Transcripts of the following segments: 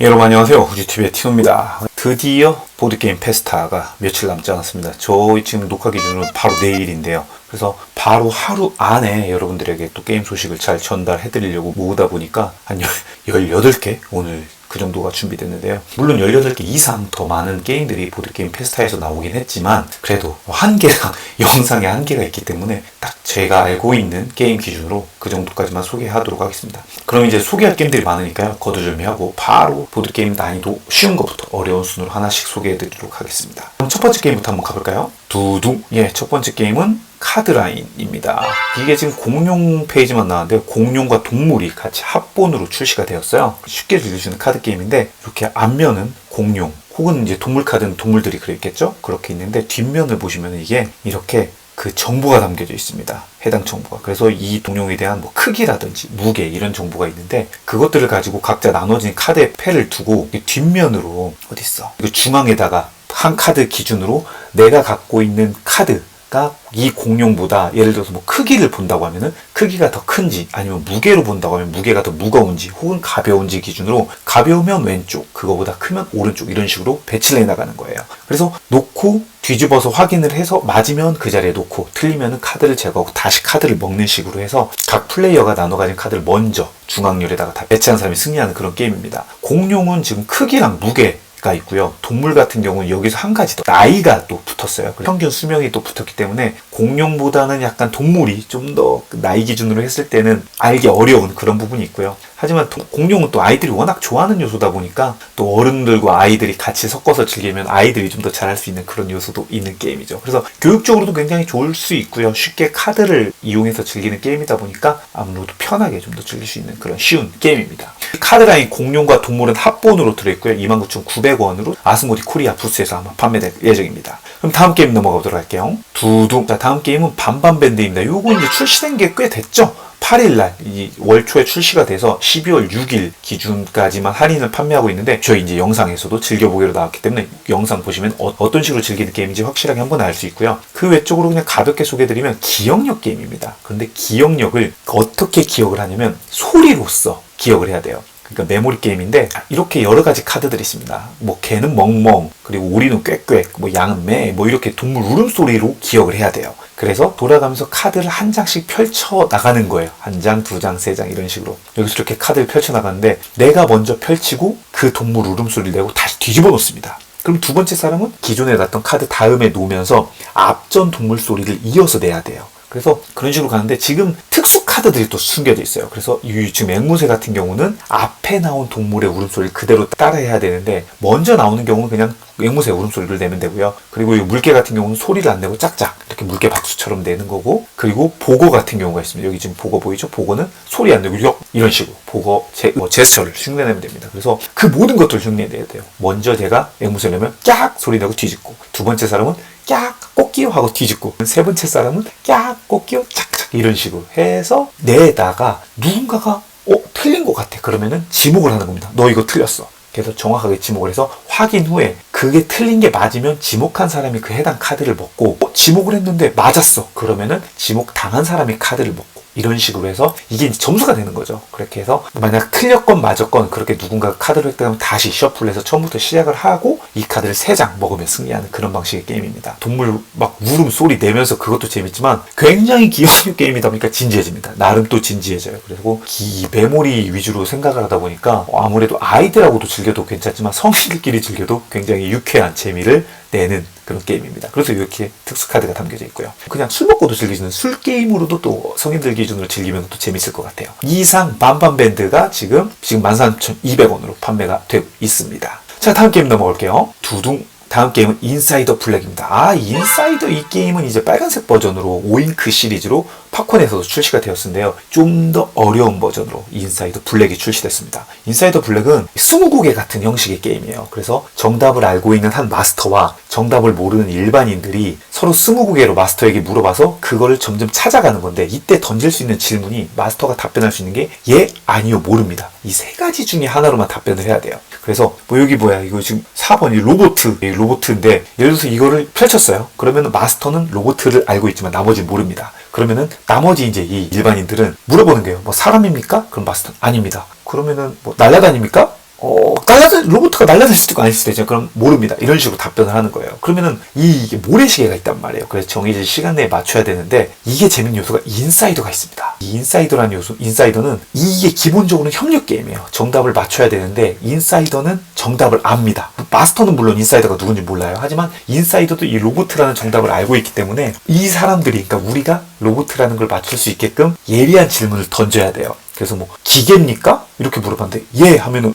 여러분 안녕하세요. 후지TV의 티노입니다. 드디어 보드게임 페스타가 며칠 남지 않았습니다. 저희 지금 녹화 기준으로 바로 내일인데요. 그래서 바로 하루 안에 여러분들에게 또 게임 소식을 잘 전달해 드리려고 모으다 보니까 한 18개 오늘 그 정도가 준비됐는데요. 물론 18개 이상 더 많은 게임들이 보드게임 페스타에서 나오긴 했지만 그래도 한계가 영상에 한계가 있기 때문에 딱 제가 알고 있는 게임 기준으로 그 정도까지만 소개하도록 하겠습니다. 그럼 이제 소개할 게임들이 많으니까요. 거두절미하고 바로 보드게임 난이도 쉬운 것부터 어려운 순으로 하나씩 소개해 드리도록 하겠습니다. 그럼 첫 번째 게임부터 한번 가볼까요? 두둥! 첫 번째 게임은 카드라인입니다. 이게 지금 공룡 페이지만 나왔는데 공룡과 동물이 같이 합본으로 출시가 되었어요. 쉽게 즐길 수 있는 카드 게임인데 이렇게 앞면은 공룡 혹은 이제 동물 카드는 동물들이 그랬겠죠? 그렇게 있는데 뒷면을 보시면 이게 이렇게 그 정보가 담겨져 있습니다. 해당 정보가. 그래서 이 동룡에 대한 뭐 크기라든지 무게 이런 정보가 있는데 그것들을 가지고 각자 나눠진 카드에 패를 두고 뒷면으로 어딨어? 이거 중앙에다가 한 카드 기준으로 내가 갖고 있는 카드가 이 공룡보다 예를 들어서 뭐 크기를 본다고 하면은 크기가 더 큰지 아니면 무게로 본다고 하면 무게가 더 무거운지 혹은 가벼운지 기준으로 가벼우면 왼쪽 그거보다 크면 오른쪽 이런 식으로 배치를 해나가는 거예요. 그래서 놓고 뒤집어서 확인을 해서 맞으면 그 자리에 놓고 틀리면 카드를 제거하고 다시 카드를 먹는 식으로 해서 각 플레이어가 나눠 가진 카드를 먼저 중앙열에다가 다 배치한 사람이 승리하는 그런 게임입니다. 공룡은 지금 크기랑 무게가 있고요. 동물 같은 경우는 여기서 한 가지 더 나이가 또 붙었어요. 평균 수명이 또 붙었기 때문에 공룡보다는 약간 동물이 좀 더 나이 기준으로 했을 때는 알기 어려운 그런 부분이 있고요. 하지만 공룡은 또 아이들이 워낙 좋아하는 요소다 보니까 또 어른들과 아이들이 같이 섞어서 즐기면 아이들이 좀 더 잘할 수 있는 그런 요소도 있는 게임이죠. 그래서 교육적으로도 굉장히 좋을 수 있고요. 쉽게 카드를 이용해서 즐기는 게임이다 보니까 아무래도 편하게 좀 더 즐길 수 있는 그런 쉬운 게임입니다. 카드라인 공룡과 동물은 합본으로 들어있고요. 29,900원으로 아스모디 코리아 부스에서 아마 판매될 예정입니다. 그럼 다음 게임 넘어가 보도록 할게요. 두둥. 자, 다음 게임은 반반밴드입니다. 요거 이제 출시된 게 꽤 됐죠? 8일날 이 월초에 출시가 돼서 12월 6일 기준까지만 할인을 판매하고 있는데 저희 이제 영상에서도 즐겨보기로 나왔기 때문에 영상 보시면 어떤 식으로 즐기는 게임인지 확실하게 한번 알 수 있고요. 그 외적으로 그냥 가볍게 소개해드리면 기억력 게임입니다. 그런데 기억력을 어떻게 기억을 하냐면 소리로써 기억을 해야 돼요. 그러니까 메모리 게임인데 이렇게 여러 가지 카드들이 있습니다. 뭐 개는 멍멍, 그리고 오리는 꽥꽥, 뭐 양은 매, 뭐 이렇게 동물 울음소리로 기억을 해야 돼요. 그래서 돌아가면서 카드를 한 장씩 펼쳐 나가는 거예요. 한 장, 두 장, 세 장 이런 식으로. 여기서 이렇게 카드를 펼쳐 나가는데 내가 먼저 펼치고 그 동물 울음소리를 내고 다시 뒤집어 놓습니다. 그럼 두 번째 사람은 기존에 놨던 카드 다음에 놓으면서 앞전 동물 소리를 이어서 내야 돼요. 그래서 그런 식으로 가는데 지금 특수 카드들이 또 숨겨져 있어요. 그래서 지금 앵무새 같은 경우는 앞에 나온 동물의 울음소리를 그대로 따라해야 되는데 먼저 나오는 경우는 그냥 앵무새 울음소리를 내면 되고요. 그리고 이 물개 같은 경우는 소리를 안 내고 짝짝 이렇게 물개 박수처럼 내는 거고, 그리고 보거 같은 경우가 있습니다. 여기 지금 보거 보이죠? 보거는 소리 안 내고 이런 식으로 보거 제스처를 흉내내면 됩니다. 그래서 그 모든 것들을 흉내내야 돼요. 먼저 제가 앵무새를 내면 깍 소리 내고 뒤집고, 두 번째 사람은 깍 꽃기요 하고 뒤집고, 세 번째 사람은 깍 꽃기요 착착 이런 식으로 해서 내다가 누군가가 틀린 것 같아 그러면은 지목을 하는 겁니다. 너 이거 틀렸어. 그래서 정확하게 지목을 해서 확인 후에 그게 틀린 게 맞으면 지목한 사람이 그 해당 카드를 먹고, 지목을 했는데 맞았어 그러면은 지목 당한 사람이 카드를 먹고, 이런 식으로 해서 이게 이제 점수가 되는 거죠. 그렇게 해서 만약 틀렸건 맞았건 그렇게 누군가가 카드를 획득하면 다시 셔플해서 처음부터 시작을 하고 이 카드를 3장 먹으면 승리하는 그런 방식의 게임입니다. 동물 막 울음소리 내면서 그것도 재밌지만 굉장히 기억력 게임이다 보니까 진지해집니다. 나름 또 진지해져요. 그리고 이 메모리 위주로 생각을 하다 보니까 아무래도 아이들하고도 즐겨도 괜찮지만 성인들끼리 즐겨도 굉장히 유쾌한 재미를 내는 그런 게임입니다. 그래서 이렇게 특수 카드가 담겨져 있고요. 그냥 술 먹고도 즐길 수 있는 술 게임으로도 또 성인들 기준으로 즐기면 또 재밌을 것 같아요. 이상 반반밴드가 지금 13,200원으로 판매가 되고 있습니다. 자, 다음 게임 넘어갈게요. 두둥. 다음 게임은 인사이더 블랙입니다. 인사이더 이 게임은 이제 빨간색 버전으로 오잉크 시리즈로 팝콘에서도 출시가 되었는데요. 좀 더 어려운 버전으로 인사이더 블랙이 출시됐습니다. 인사이더 블랙은 스무고개 같은 형식의 게임이에요. 그래서 정답을 알고 있는 한 마스터와 정답을 모르는 일반인들이 서로 스무고개로 마스터에게 물어봐서 그거를 점점 찾아가는 건데, 이때 던질 수 있는 질문이 마스터가 답변할 수 있는 게 예, 아니요, 모릅니다. 이 세 가지 중에 하나로만 답변을 해야 돼요. 그래서 여기 뭐야, 이거 지금 4번이 로보트인데 예를 들어서 이거를 펼쳤어요. 그러면 마스터는 로보트를 알고 있지만 나머지는 모릅니다. 그러면은 나머지 이제 이 일반인들은 물어보는 거예요. 뭐 사람입니까? 그럼 마스터는 아닙니다. 그러면은 뭐 날아다닙니까? 로봇가 날아다닐 수도 있고 아닐 수도 있죠. 그럼 모릅니다. 이런 식으로 답변을 하는 거예요. 그러면은 이게 모래시계가 있단 말이에요. 그래서 정해진 시간 내에 맞춰야 되는데 이게 재밌는 요소가 인사이더가 있습니다. 이 인사이더라는 요소, 인사이더는 이게 기본적으로는 협력 게임이에요. 정답을 맞춰야 되는데 인사이더는 정답을 압니다. 마스터는 물론 인사이더가 누군지 몰라요. 하지만 인사이더도 이 로봇이라는 정답을 알고 있기 때문에 이 사람들이, 그러니까 우리가 로봇이라는 걸 맞출 수 있게끔 예리한 질문을 던져야 돼요. 그래서 뭐 기계입니까? 이렇게 물어봤는데 예 하면은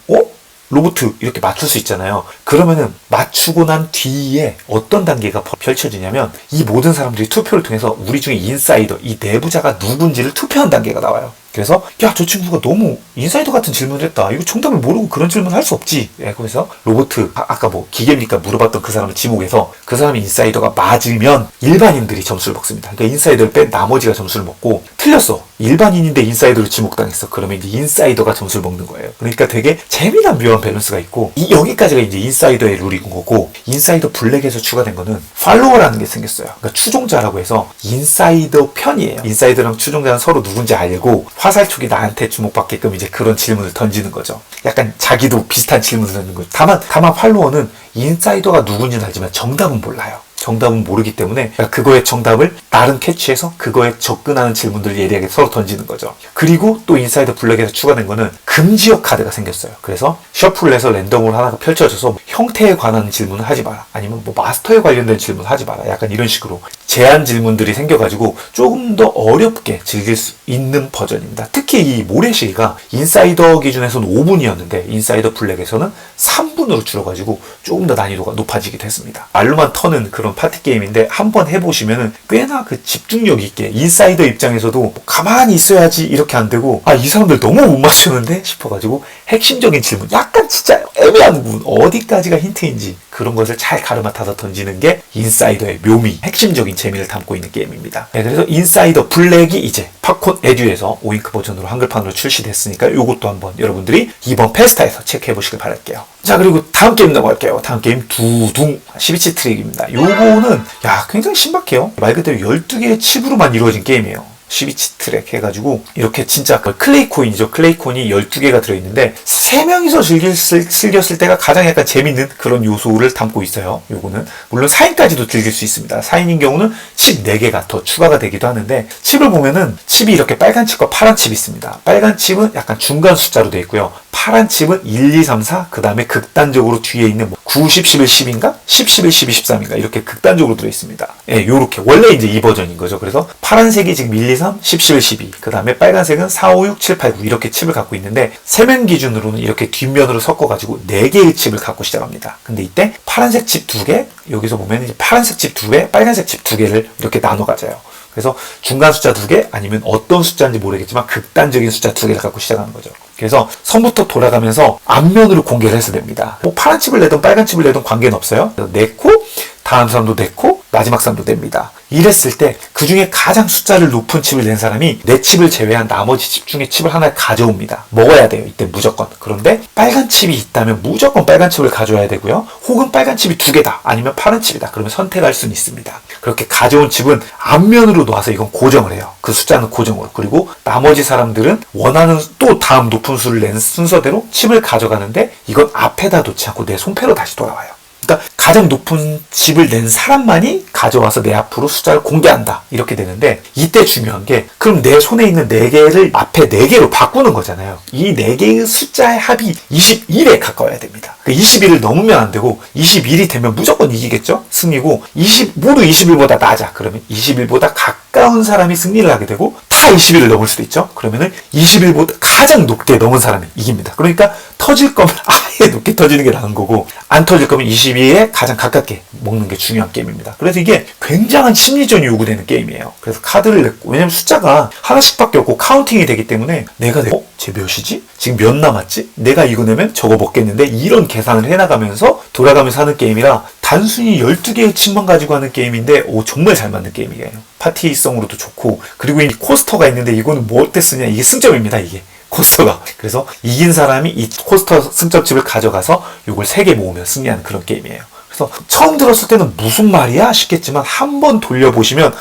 로봇 이렇게 맞출 수 있잖아요. 그러면은 맞추고 난 뒤에 어떤 단계가 펼쳐지냐면 이 모든 사람들이 투표를 통해서 우리 중에 인사이더, 이 내부자가 누군지를 투표한 단계가 나와요. 그래서 야, 저 친구가 너무 인사이더 같은 질문을 했다. 이거 정답을 모르고 그런 질문을 할 수 없지. 그래서 로봇, 아까 뭐 기계입니까? 물어봤던 그 사람을 지목해서 그 사람이 인사이더가 맞으면 일반인들이 점수를 먹습니다. 그러니까 인사이더를 뺀 나머지가 점수를 먹고 틀렸어. 일반인인데 인사이더를 지목당했어. 그러면 이제 인사이더가 점수를 먹는 거예요. 그러니까 되게 재미난 묘한 밸런스가 있고 여기까지가 이제 인사이더의 룰인 거고 인사이더 블랙에서 추가된 거는 팔로워라는 게 생겼어요. 그러니까 추종자라고 해서 인사이더 편이에요. 인사이더랑 추종자는 서로 누군지 알고 화살촉이 나한테 주목받게끔 이제 그런 질문을 던지는 거죠. 약간 자기도 비슷한 질문을 던지는 거죠. 다만 팔로워는 인사이더가 누군지는 알지만 정답은 몰라요. 정답은 모르기 때문에 그거의 정답을 나름 캐치해서 그거에 접근하는 질문들을 예리하게 서로 던지는 거죠. 그리고 또 인사이더 블랙에서 추가된 거는 금지어 카드가 생겼어요. 그래서 셔플을 해서 랜덤으로 하나가 펼쳐져서 형태에 관한 질문을 하지 마라. 아니면 뭐 마스터에 관련된 질문을 하지 마라. 약간 이런 식으로 제한 질문들이 생겨가지고 조금 더 어렵게 즐길 수 있는 버전입니다. 특히 이 모래시계가 인사이더 기준에서는 5분이었는데 인사이더 블랙에서는 3분으로 줄어가지고 조금 더 난이도가 높아지기도 했습니다. 말로만 터는 그런 파티 게임인데 한번 해보시면은 꽤나 그 집중력 있게 인사이더 입장에서도 가만히 있어야지 이렇게 안 되고 이 사람들 너무 못 맞추는데 싶어가지고 핵심적인 질문, 약간 진짜 애매한 부분, 어디까지가 힌트인지 그런 것을 잘 가르마타서 던지는 게 인사이더의 묘미, 핵심적인 재미를 담고 있는 게임입니다. 그래서 인사이더 블랙이 이제 팝콘 에듀에서 오잉크 버전으로 한글판으로 출시됐으니까 이것도 한번 여러분들이 이번 페스타에서 체크해 보시길 바랄게요. 자, 그리고 다음 게임 넘어갈게요. 다음 게임 두둥 12치 트랙입니다. 요거는 굉장히 신박해요. 말 그대로 12개의 칩으로만 이루어진 게임이에요. 12치 트랙 해가지고 이렇게 진짜 클레이코인이죠. 클레이코인이 12개가 들어있는데 3명이서 즐겼을 때가 가장 약간 재밌는 그런 요소를 담고 있어요. 요거는 물론 4인까지도 즐길 수 있습니다. 4인인 경우는 칩 4개가 더 추가가 되기도 하는데 칩을 보면은 칩이 이렇게 빨간 칩과 파란 칩이 있습니다. 빨간 칩은 약간 중간 숫자로 되어 있고요. 파란 칩은 1, 2, 3, 4, 그 다음에 극단적으로 뒤에 있는 9, 10, 11, 10인가? 10, 11, 12, 13인가? 이렇게 극단적으로 들어있습니다. 요렇게. 원래 이제 이 버전인 거죠. 그래서 파란색이 지금 1, 2, 3, 10, 11, 12. 그 다음에 빨간색은 4, 5, 6, 7, 8, 9. 이렇게 칩을 갖고 있는데, 3명 기준으로는 이렇게 뒷면으로 섞어가지고 4개의 칩을 갖고 시작합니다. 근데 이때 파란색 칩 2개, 여기서 보면 이제 파란색 칩 2개, 빨간색 칩 2개를 이렇게 나눠 가져요. 그래서 중간 숫자 2개 아니면 어떤 숫자인지 모르겠지만 극단적인 숫자 2개를 갖고 시작하는 거죠. 그래서 선부터 돌아가면서 앞면으로 공개를 해서 됩니다. 뭐 파란 칩을 내든 빨간 칩을 내든 관계는 없어요. 내코, 다음 사람도 내코, 마지막 사람도 냅니다. 이랬을 때 그 중에 가장 숫자를 높은 칩을 낸 사람이 내 칩을 제외한 나머지 칩 중에 칩을 하나 가져옵니다. 먹어야 돼요. 이때 무조건. 그런데 빨간 칩이 있다면 무조건 빨간 칩을 가져와야 되고요. 혹은 빨간 칩이 2개다. 아니면 파란 칩이다. 그러면 선택할 수는 있습니다. 그렇게 가져온 칩은 앞면으로 놓아서 이건 고정을 해요. 그 숫자는 고정으로. 그리고 나머지 사람들은 원하는 또 다음 높은 수를 낸 순서대로 칩을 가져가는데 이건 앞에다 놓지 않고 내 손패로 다시 돌아와요. 그러니까 가장 높은 칩을 낸 사람만이 가져와서 내 앞으로 숫자를 공개한다. 이렇게 되는데 이때 중요한 게 그럼 내 손에 있는 4개를 앞에 4개로 바꾸는 거잖아요. 이 4개의 숫자의 합이 21에 가까워야 됩니다. 21을 넘으면 안 되고 21이 되면 무조건 이기겠죠? 승리고 모두 21보다 낮아. 그러면 21보다 가까운 사람이 승리를 하게 되고 다 21을 넘을 수도 있죠? 그러면은 21보다 가장 높게 넘은 사람이 이깁니다. 그러니까 터질 거면 아예 높게 터지는 게 나은 거고 안 터질 거면 22에 가장 가깝게 먹는 게 중요한 게임입니다. 그래서 이게 굉장한 심리전이 요구되는 게임이에요. 그래서 카드를 냈고 왜냐면 숫자가 하나씩밖에 없고 카운팅이 되기 때문에 내가 쟤 몇이지? 지금 몇 남았지? 내가 이거 내면 저거 먹겠는데 이런 계산을 해나가면서 돌아가면서 하는 게임이라 단순히 12개의 칩만 가지고 하는 게임인데 정말 잘 맞는 게임이에요. 파티성으로도 좋고 그리고 이 코스터가 있는데 이거는 뭐 어때 쓰냐 이게 승점입니다. 이게 코스터가. 그래서 이긴 사람이 이 코스터 승점칩을 가져가서 이걸 3개 모으면 승리하는 그런 게임이에요. 그래서 처음 들었을 때는 무슨 말이야 싶겠지만 한번 돌려보시면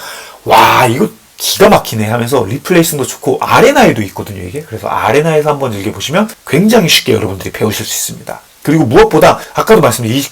와 이거 기가 막히네 하면서 리플레이싱도 좋고 아레나에도 있거든요, 이게. 그래서 아레나에서 한번 즐겨보시면 굉장히 쉽게 여러분들이 배우실 수 있습니다. 그리고 무엇보다 아까도 말씀드린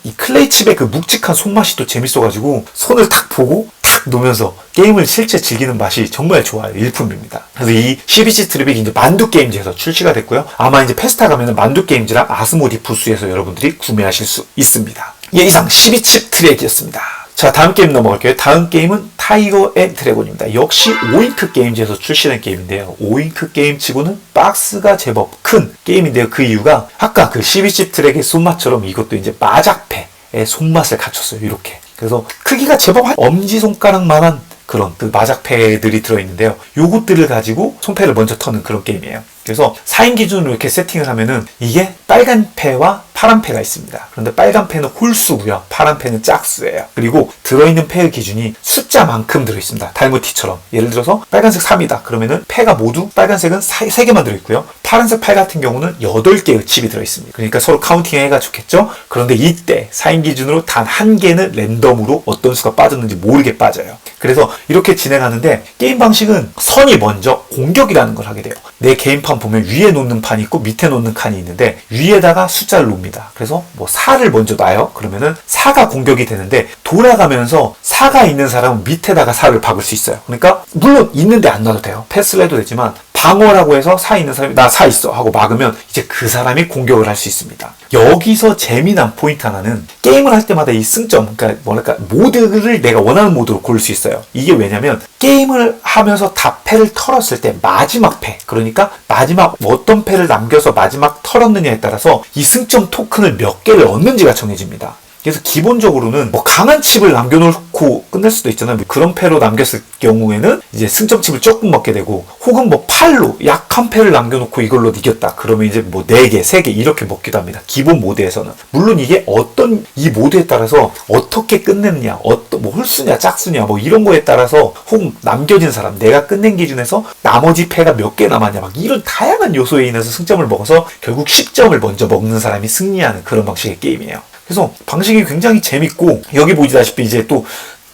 이 클레이 칩의 그 묵직한 손맛이 또 재밌어가지고 손을 탁 보고 탁 놓으면서 게임을 실제 즐기는 맛이 정말 좋아요. 일품입니다. 그래서 이 12치 트랙이 이제 만두 게임즈에서 출시가 됐고요. 아마 이제 페스타 가면은 만두 게임즈랑 아스모디 부스에서 여러분들이 구매하실 수 있습니다. 예, 이상 12칩 트랙이었습니다. 자, 다음 게임 넘어갈게요. 다음 게임은 타이거 앤 드래곤입니다. 역시 오잉크 게임즈에서 출시된 게임인데요. 오잉크 게임 치고는 박스가 제법 큰 게임인데요. 그 이유가 아까 그 12칩 트랙의 손맛처럼 이것도 이제 마작패의 손맛을 갖췄어요. 이렇게. 그래서 크기가 제법 한 엄지손가락만한 그런 그 마작패들이 들어있는데요. 요것들을 가지고 손패를 먼저 터는 그런 게임이에요. 그래서 4인 기준으로 이렇게 세팅을 하면은 이게 빨간 패와 파란 패가 있습니다. 그런데 빨간 패는 홀수고요. 파란 패는 짝수예요. 그리고 들어있는 패의 기준이 숫자만큼 들어있습니다. 달무티처럼. 예를 들어서 빨간색 3이다. 그러면은 패가 모두 빨간색은 3개만 들어있고요. 파란색 팔 같은 경우는 8개의 칩이 들어있습니다. 그러니까 서로 카운팅 해가 좋겠죠? 그런데 이때 4인 기준으로 단 한 개는 랜덤으로 어떤 수가 빠졌는지 모르게 빠져요. 그래서 이렇게 진행하는데 게임 방식은 선이 먼저 공격이라는 걸 하게 돼요. 내 게임판 보면 위에 놓는 판이 있고 밑에 놓는 칸이 있는데 위에다가 숫자를 놓습니다. 그래서 뭐 4를 먼저 놔요. 그러면은 4가 공격이 되는데 돌아가면서 4가 있는 사람은 밑에다가 4를 박을 수 있어요. 그러니까 물론 있는데 안 놔도 돼요. 패스를 해도 되지만 방어라고 해서 4 있는 사람이 나 4 있어 하고 막으면 이제 그 사람이 공격을 할 수 있습니다. 여기서 재미난 포인트 하나는 게임을 할 때마다 이 승점, 그러니까 뭐랄까 모드를 내가 원하는 모드로 고를 수 있어요. 이게 왜냐면 게임을 하면서 다 패를 털었을 때 마지막 패, 그러니까 마지막 어떤 패를 남겨서 마지막 털었느냐에 따라서 이 승점 토큰을 몇 개를 얻는지가 정해집니다. 그래서 기본적으로는 뭐 강한 칩을 남겨놓고 끝낼 수도 있잖아요. 그런 패로 남겼을 경우에는 이제 승점 칩을 조금 먹게 되고, 혹은 뭐 팔로 약한 패를 남겨놓고 이걸로 이겼다. 그러면 이제 뭐 4개, 3개 이렇게 먹기도 합니다. 기본 모드에서는. 물론 이게 어떤 이 모드에 따라서 어떻게 끝냈냐, 뭐 홀수냐, 짝수냐, 뭐 이런 거에 따라서 혹은 남겨진 사람, 내가 끝낸 기준에서 나머지 패가 몇 개 남았냐, 막 이런 다양한 요소에 인해서 승점을 먹어서 결국 10점을 먼저 먹는 사람이 승리하는 그런 방식의 게임이에요. 그래서 방식이 굉장히 재밌고, 여기 보시다시피 이제 또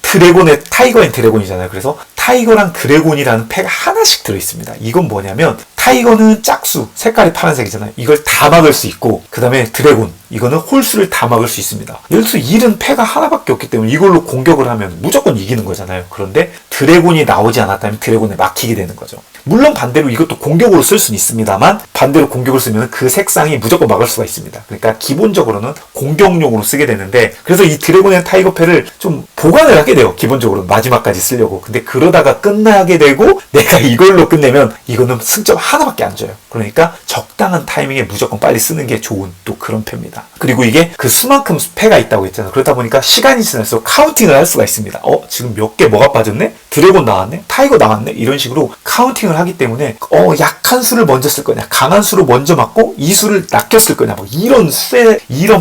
드래곤의 타이거 앤 드래곤이잖아요. 그래서 타이거랑 드래곤이라는 패가 하나씩 들어있습니다. 이건 뭐냐면 타이거는 짝수, 색깔이 파란색이잖아요. 이걸 다 막을 수 있고, 그 다음에 드래곤, 이거는 홀수를 다 막을 수 있습니다. 예를 들어서 1은 패가 하나밖에 없기 때문에 이걸로 공격을 하면 무조건 이기는 거잖아요. 그런데 드래곤이 나오지 않았다면 드래곤에 막히게 되는 거죠. 물론 반대로 이것도 공격으로 쓸 수는 있습니다만, 반대로 공격을 쓰면 그 색상이 무조건 막을 수가 있습니다. 그러니까 기본적으로는 공격용으로 쓰게 되는데, 그래서 이 드래곤 앤 타이거 패를 좀 보관을 하게 돼요. 기본적으로 마지막까지 쓰려고. 근데 그러다가 끝나게 되고 내가 이걸로 끝내면 이거는 승점 하나밖에 안 줘요. 그러니까 적당한 타이밍에 무조건 빨리 쓰는 게 좋은 또 그런 패입니다. 그리고 이게 그 수만큼 패가 있다고 했잖아요. 그러다 보니까 시간이 지날수록 카운팅을 할 수가 있습니다. 지금 몇 개 뭐가 빠졌네? 드래곤 나왔네? 타이거 나왔네? 이런 식으로 카운팅을 하기 때문에 약한 수를 먼저 쓸 거냐, 강한 수로 먼저 맞고 이 수를 낚여 쓸 거냐, 뭐 이런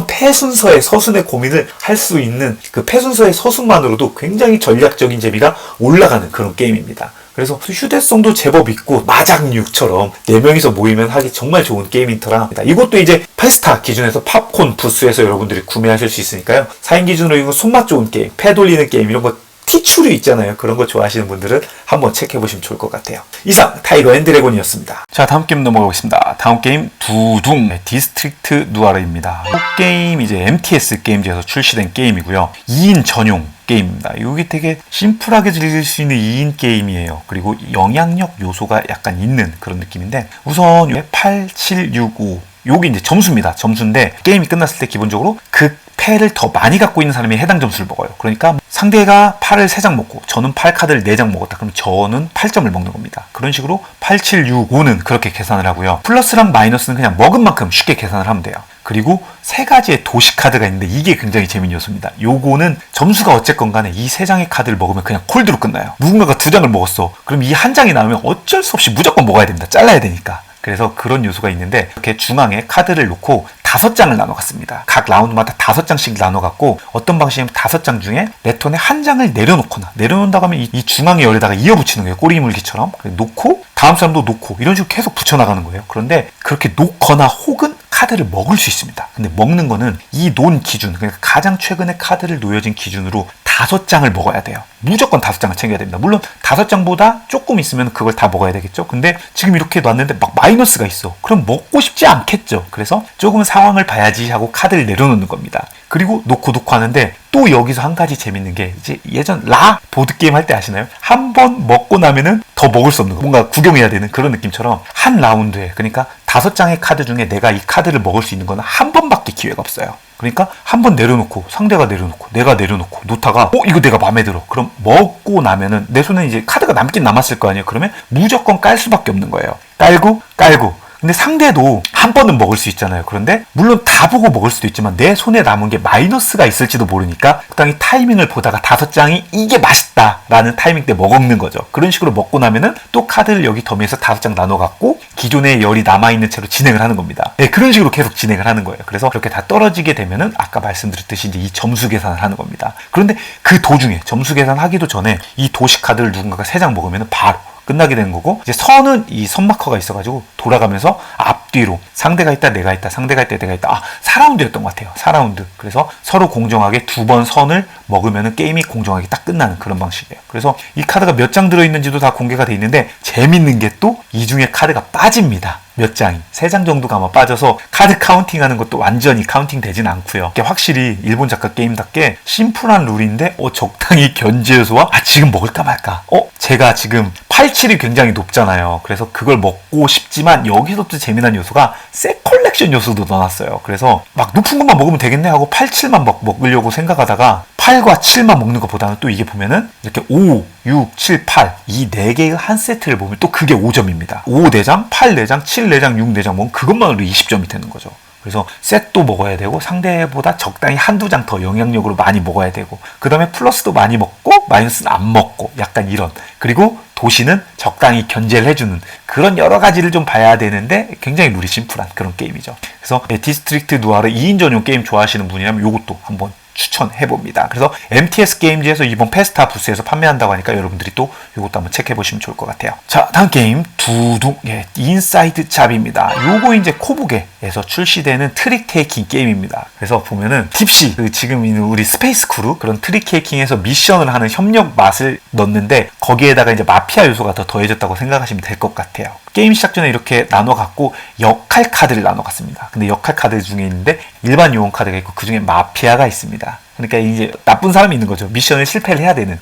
패 순서의 서순의 고민을 할 수 있는 그 패 순서의 서순만으로도 굉장히 전략적인 재미가 올라가는 그런 게임입니다. 그래서 휴대성도 제법 있고 마작육처럼 4명이서 모이면 하기 정말 좋은 게임인 터라, 이것도 이제 페스타 기준에서 팝콘 부스에서 여러분들이 구매하실 수 있으니까요. 4인 기준으로 이건 손맛 좋은 게임, 패 돌리는 게임, 이런 거 티추류 있잖아요. 그런 거 좋아하시는 분들은 한번 체크해보시면 좋을 것 같아요. 이상 타이거 앤 드래곤이었습니다. 자, 다음 게임 넘어가겠습니다. 다음 게임 두둥 디스트릭트 누아르입니다. 이 게임 이제 MTS 게임즈에서 출시된 게임이고요. 2인 전용 게임입니다. 이게 되게 심플하게 즐길 수 있는 2인 게임이에요. 그리고 영향력 요소가 약간 있는 그런 느낌인데, 우선 8, 7, 6, 5 요게 이제 점수입니다. 점수인데 게임이 끝났을 때 기본적으로 그 패를 더 많이 갖고 있는 사람이 해당 점수를 먹어요. 그러니까 상대가 8을 3장 먹고 저는 8카드를 4장 먹었다. 그럼 저는 8점을 먹는 겁니다. 그런 식으로 8, 7, 6, 5는 그렇게 계산을 하고요. 플러스랑 마이너스는 그냥 먹은 만큼 쉽게 계산을 하면 돼요. 그리고 3가지의 도시 카드가 있는데 이게 굉장히 재밌는 요소입니다. 요거는 점수가 어쨌건 간에 이 3장의 카드를 먹으면 그냥 콜드로 끝나요. 누군가가 2장을 먹었어. 그럼 이 한 장이 나오면 어쩔 수 없이 무조건 먹어야 됩니다. 잘라야 되니까. 그래서 그런 요소가 있는데, 이렇게 중앙에 카드를 놓고 5장을 나눠 갔습니다. 각 라운드마다 5장씩 나눠 갖고, 어떤 방식이면 5장 중에 내 턴에 한 장을 내려놓는다고 하면 이 중앙의 열에다가 이어붙이는 거예요. 꼬리물기처럼. 놓고 다음 사람도 놓고 이런 식으로 계속 붙여나가는 거예요. 그런데 그렇게 놓거나 혹은 카드를 먹을 수 있습니다. 근데 먹는 거는 이 논 기준, 그러니까 가장 최근에 카드를 놓여진 기준으로 5장을 먹어야 돼요. 무조건 5장을 챙겨야 됩니다. 물론 5장보다 조금 있으면 그걸 다 먹어야 되겠죠. 근데 지금 이렇게 놨는데 막 마이너스가 있어. 그럼 먹고 싶지 않겠죠. 그래서 조금 상황을 봐야지 하고 카드를 내려놓는 겁니다. 그리고 놓고 하는데 또 여기서 한 가지 재밌는 게 이제 예전 라 보드게임 할 때 아시나요? 한 번 먹고 나면은 더 먹을 수 없는 거. 뭔가 구경해야 되는 그런 느낌처럼 한 라운드에, 그러니까 5장의 카드 중에 내가 이 카드를 먹을 수 있는 거는 한 번밖에 기회가 없어요. 그러니까 한 번 내려놓고 상대가 내려놓고 내가 내려놓고 놓다가 이거 내가 마음에 들어. 그럼 먹고 나면은 내 손에 이제 카드가 남긴 남았을 거 아니에요. 그러면 무조건 깔 수밖에 없는 거예요. 깔고 근데 상대도 한 번은 먹을 수 있잖아요. 그런데 물론 다 보고 먹을 수도 있지만 내 손에 남은 게 마이너스가 있을지도 모르니까 적당히 타이밍을 보다가 5장이 이게 맛있다라는 타이밍 때 먹는 거죠. 그런 식으로 먹고 나면은 또 카드를 여기 더미에서 5장 나눠 갖고 기존의 열이 남아있는 채로 진행을 하는 겁니다. 네, 그런 식으로 계속 진행을 하는 거예요. 그래서 그렇게 다 떨어지게 되면은 아까 말씀드렸듯이 이제 이 점수 계산을 하는 겁니다. 그런데 그 도중에 점수 계산하기도 전에 이 도시 카드를 누군가가 3장 먹으면은 바로 끝나게 되는 거고, 이제 선은 이 선마커가 있어가지고 돌아가면서 앞뒤로 상대가 있다 내가 있다 상대가 있다 내가 있다 4라운드였던 것 같아요. 4라운드. 그래서 서로 공정하게 2번 선을 먹으면은 게임이 공정하게 딱 끝나는 그런 방식이에요. 그래서 이 카드가 몇 장 들어있는지도 다 공개가 돼 있는데 재밌는 게 또 이 중에 카드가 빠집니다. 몇 장이 3장 정도가 아마 빠져서 카드 카운팅하는 것도 완전히 카운팅 되진 않고요. 이게 확실히 일본 작가 게임답게 심플한 룰인데 적당히 견제 요소와 지금 먹을까 말까. 제가 지금 87이 굉장히 높잖아요. 그래서 그걸 먹고 싶지만 여기서부터 재미난 요소가 셋 컬렉션 요소도 넣어놨어요. 그래서 막 높은 것만 먹으면 되겠네 하고 87만 먹으려고 생각하다가 8과 7만 먹는 것보다는 또 이게 보면은 이렇게 5, 6, 7, 8 이 4개의 한 세트를 보면 또 그게 5점입니다. 5 4장, 8 4장, 7 4장, 6 4장 먹으면 그것만으로 20점이 되는 거죠. 그래서 셋도 먹어야 되고 상대보다 적당히 한두 장 더 영향력으로 많이 먹어야 되고, 그 다음에 플러스도 많이 먹고 마이너스는 안 먹고 약간 이런, 그리고 도시는 적당히 견제를 해주는 그런 여러 가지를 좀 봐야 되는데 굉장히 룰이 심플한 그런 게임이죠. 그래서 디스트릭트 누아르 2인 전용 게임 좋아하시는 분이라면 이것도 한번 추천해봅니다. 그래서 MTS 게임즈에서 이번 페스타 부스에서 판매한다고 하니까 여러분들이 또 이것도 한번 체크해보시면 좋을 것 같아요. 자, 다음 게임 두둥 인사이드 잡입니다. 요거 이제 코보게에서 출시되는 트릭 테이킹 게임입니다. 그래서 보면은 딥시 지금 있는 우리 스페이스 크루 그런 트릭 테이킹에서 미션을 하는 협력 맛을 넣는데 거기에다가 이제 마피아 요소가 더 더해졌다고 생각하시면 될 것 같아요. 게임 시작 전에 이렇게 나눠갖고 역할 카드를 나눠갔습니다. 근데 역할 카드 중에 있는데 일반 요원 카드가 있고 그 중에 마피아가 있습니다. 그러니까 이제 나쁜 사람이 있는 거죠. 미션을 실패를 해야 되는.